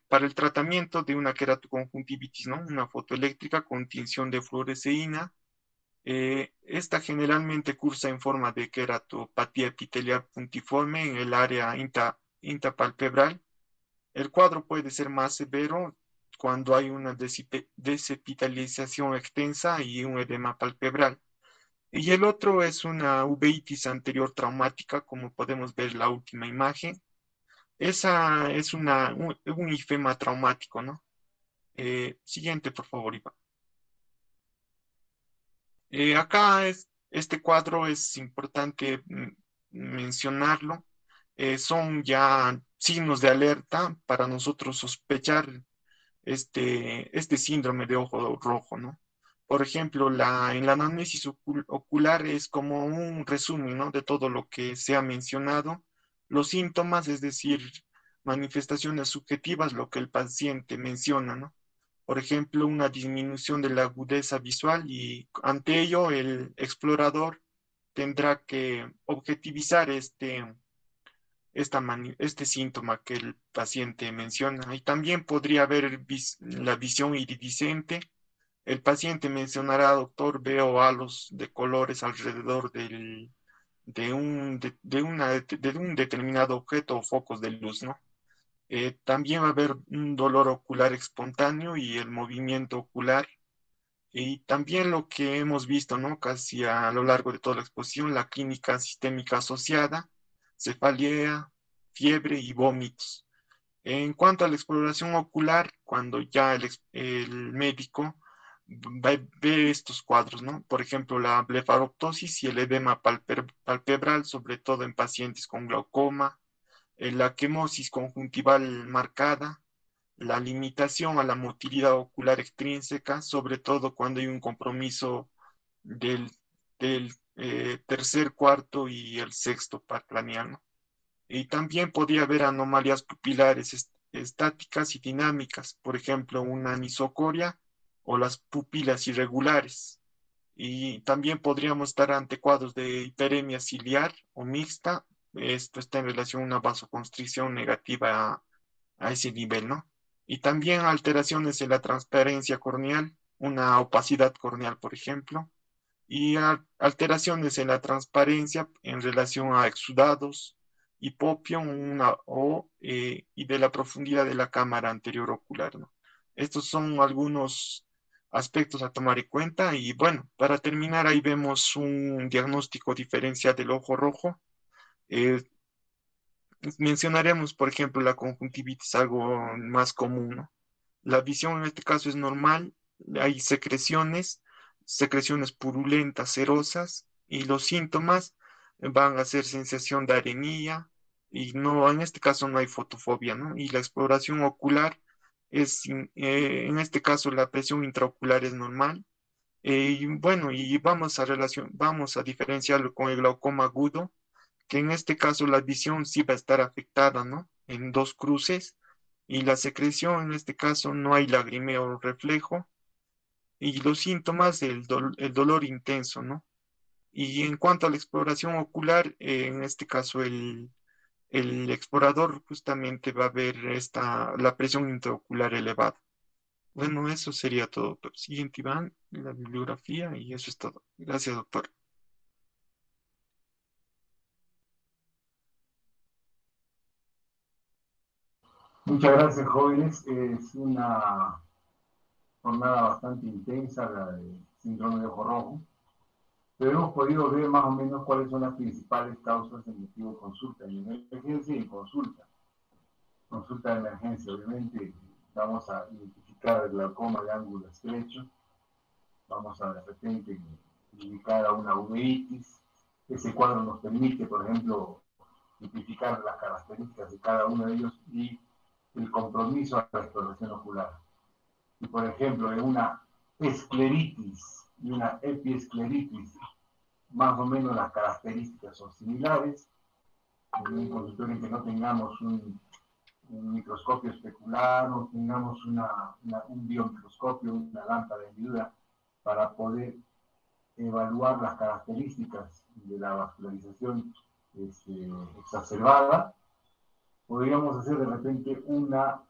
para el tratamiento de una queratoconjuntivitis, ¿no? Una fotoeléctrica con tinción de fluoresceína. Esta generalmente cursa en forma de queratopatía epitelial puntiforme en el área intapalpebral. El cuadro puede ser más severo cuando hay una desepitalización extensa y un edema palpebral. Y el otro es una uveitis anterior traumática, como podemos ver en la última imagen. Esa es un ifema traumático, ¿no? Siguiente, por favor, Iván. Acá este cuadro es importante mencionarlo. Son ya signos de alerta para nosotros sospechar este síndrome de ojo rojo, ¿no? Por ejemplo, en la anamnesis ocular es como un resumen, ¿no? De todo lo que se ha mencionado. Los síntomas, es decir, manifestaciones subjetivas, lo que el paciente menciona, ¿no? Por ejemplo, una disminución de la agudeza visual, y ante ello el explorador tendrá que objetivizar este síntoma que el paciente menciona. Y también podría haber la visión iridiscente. El paciente mencionará: doctor, veo halos de colores alrededor de un determinado objeto o focos de luz, ¿no? También va a haber un dolor ocular espontáneo y el movimiento ocular. Y también lo que hemos visto, ¿no? Casi a lo largo de toda la exposición, la clínica sistémica asociada, cefalea, fiebre y vómitos. En cuanto a la exploración ocular, cuando ya el médico ve estos cuadros, ¿no? Por ejemplo, la blefaroptosis y el edema palpebral, sobre todo en pacientes con glaucoma, la quemosis conjuntival marcada, la limitación a la motilidad ocular extrínseca, sobre todo cuando hay un compromiso del tercer, cuarto y el sexto par craneal, ¿no? Y también podría haber anomalías pupilares estáticas y dinámicas, por ejemplo, una anisocoria o las pupilas irregulares. Y también podríamos estar ante cuadros de hiperemia ciliar o mixta. Esto está en relación a una vasoconstricción negativa a ese nivel, ¿no? Y también alteraciones en la transparencia corneal, una opacidad corneal, por ejemplo, y alteraciones en la transparencia en relación a exudados, hipopio y de la profundidad de la cámara anterior ocular, ¿no? Estos son algunos aspectos a tomar en cuenta y bueno, para terminar ahí vemos un diagnóstico diferencial del ojo rojo. Eh, Mencionaremos, por ejemplo, la conjuntivitis, algo más común, ¿no? La visión en este caso es normal, hay secreciones purulentas, cerosas, y los síntomas van a ser sensación de arenilla, y no, en este caso no hay fotofobia, ¿no? Y la exploración ocular en este caso la presión intraocular es normal, y bueno, y vamos a diferenciarlo con el glaucoma agudo, que en este caso la visión sí va a estar afectada, ¿no? En dos cruces, y la secreción, en este caso no hay lagrimeo o reflejo, y los síntomas, el dolor intenso, ¿no? Y en cuanto a la exploración ocular, en este caso el explorador justamente va a ver la presión intraocular elevada. Bueno, eso sería todo, doctor. Siguiente, Iván, la bibliografía, y eso es todo. Gracias, doctor. Muchas gracias, jóvenes. Es una jornada bastante intensa, la de síndrome de ojo rojo, pero hemos podido ver más o menos cuáles son las principales causas en motivo de consulta, en emergencia y en consulta. Consulta de emergencia, obviamente, vamos a identificar el glaucoma de ángulo estrecho, vamos a de repente indicar a una uveitis. Ese cuadro nos permite, por ejemplo, identificar las características de cada uno de ellos y el compromiso a la exploración ocular. Y por ejemplo, en una escleritis y una epiescleritis, más o menos las características son similares. En un consultorio en que no tengamos un microscopio especular, no tengamos un biomicroscopio, una lámpara de hendidura, para poder evaluar las características de la vascularización exacerbada, podríamos hacer de repente una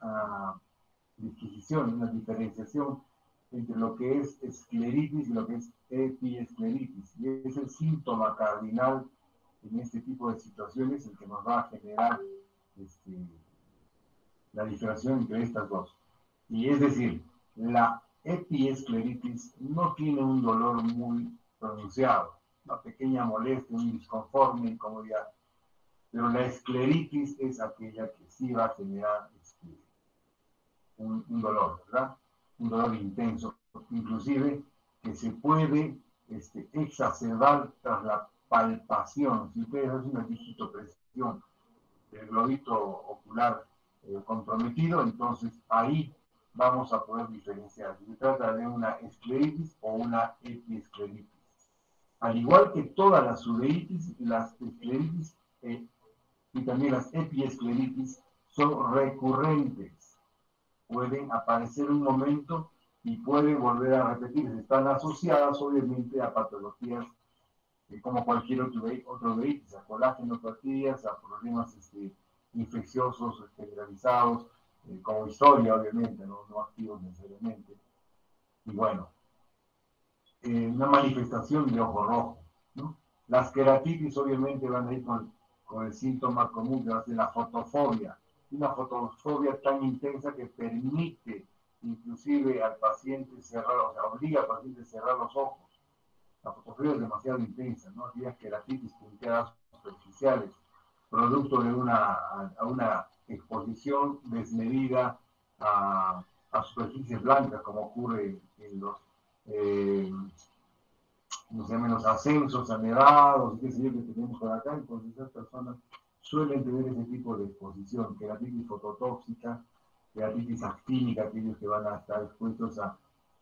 disquisición, una diferenciación entre lo que es escleritis y lo que es epiescleritis. Y es el síntoma cardinal en este tipo de situaciones el que nos va a generar la diferenciación entre estas dos. Y es decir, la epiescleritis no tiene un dolor muy pronunciado, una pequeña molestia, un disconforme, incomodidad. Pero la escleritis es aquella que sí va a generar un dolor, ¿verdad? Un dolor intenso, inclusive que se puede exacerbar tras la palpación. Si ustedes hacen una digitopresión del globito ocular comprometido, entonces ahí vamos a poder diferenciar si se trata de una escleritis o una epiescleritis. Al igual que todas las uveitis, las escleritis y también las epiescleritis son recurrentes. Pueden aparecer un momento y pueden volver a repetirse. Están asociadas, obviamente, a patologías como cualquier otro uveitis, a colágenopatías, a problemas infecciosos generalizados, como historia, obviamente, no activos necesariamente. Y bueno, una manifestación de ojo rojo, ¿no? Las queratitis, obviamente, van a ir con el síntoma común que va a ser la fotofobia. Una fotofobia tan intensa que permite inclusive al paciente cerrar, o sea, obliga al paciente a cerrar los ojos. La fotofobia es demasiado intensa, ¿no? Aquellas queratitis punteadas superficiales, producto de una exposición desmedida a superficies blancas, como ocurre en los los ascensos a nevados, qué sé yo, que tenemos por acá. Entonces esas personas suelen tener ese tipo de exposición, queratitis fototóxica, keratitis actínica, aquellos que van a estar expuestos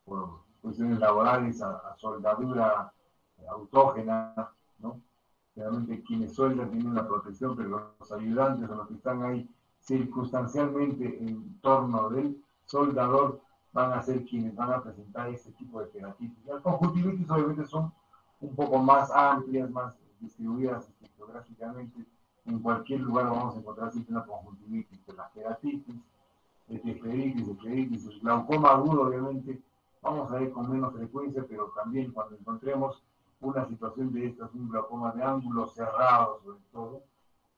por cuestiones laborales, a soldadura autógena, ¿no? Realmente quienes sueldan tienen una protección, pero los ayudantes o los que están ahí circunstancialmente en torno del soldador van a ser quienes van a presentar este tipo de keratitis. Las conjuntivitis obviamente son un poco más amplias, más distribuidas geográficamente. En cualquier lugar vamos a encontrar siempre una conjuntivitis, pero la keratitis, escleritis, el glaucoma agudo obviamente vamos a ver con menos frecuencia, pero también cuando encontremos una situación de estas, un glaucoma de ángulo cerrado sobre todo,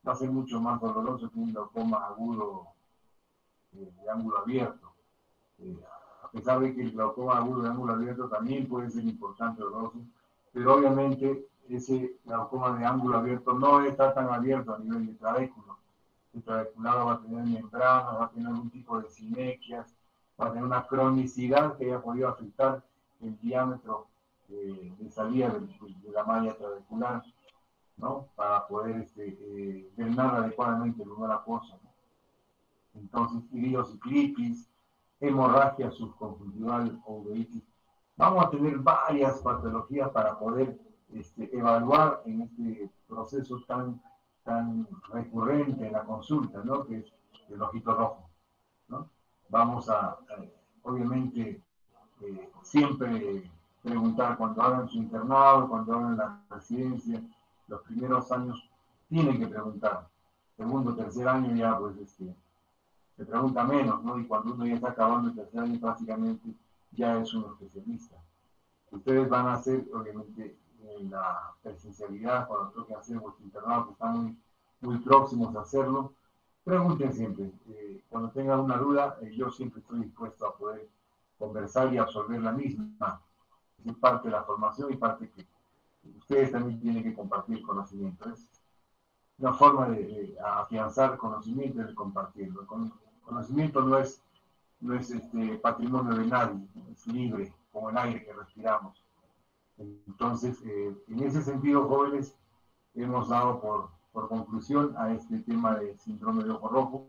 va a ser mucho más doloroso que un glaucoma agudo de ángulo abierto. A pesar de que el glaucoma agudo de ángulo abierto también puede ser importante doloroso, pero obviamente ese glaucoma de ángulo abierto no está tan abierto a nivel de trabéculo. El trabeculado va a tener membranas, va a tener algún tipo de sinequias, va a tener una cronicidad que haya podido afectar el diámetro de salida de la malla trabecular, ¿no? Para poder drenar adecuadamente el lugar acuoso, ¿no? Entonces, iridocyclitis, hemorragia subconjuntival o uveitis. Vamos a tener varias patologías para poder evaluar en este proceso tan recurrente en la consulta, ¿no? Que es el ojito rojo, ¿no? Vamos a obviamente, siempre preguntar cuando hagan su internado, cuando hagan la residencia, los primeros años tienen que preguntar. Segundo, tercer año ya pues se pregunta menos, ¿no? Y cuando uno ya está acabando el tercer año prácticamente ya es un especialista. Ustedes van a hacer obviamente la presencialidad cuando toque hacer vuestro internado, que están muy próximos a hacerlo. Pregunten siempre, cuando tengan una duda, yo siempre estoy dispuesto a poder conversar y absorber la misma. Es parte de la formación y parte que ustedes también tienen que compartir conocimiento. Es una forma de afianzar conocimiento y de compartirlo. El conocimiento no es patrimonio de nadie, es libre, como el aire que respiramos. Entonces, en ese sentido, jóvenes, hemos dado por conclusión a este tema de síndrome de ojo rojo.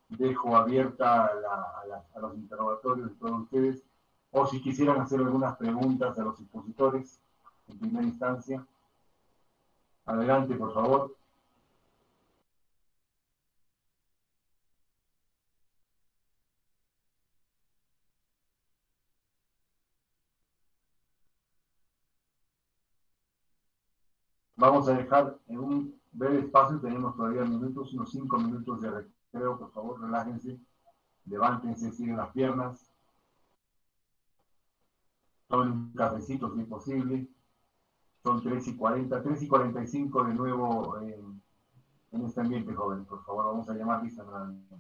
Dejo abierta a los interrogatorios de todos ustedes, o si quisieran hacer algunas preguntas a los expositores en primera instancia. Adelante, por favor. Vamos a dejar en un breve espacio, tenemos todavía minutos, unos 5 minutos de recreo, por favor, relájense, levántense, siguen las piernas, tomen un cafecito si es posible. Son 3:40, 3:45 de nuevo en este ambiente, joven. Por favor, vamos a llamar lista nuevamente.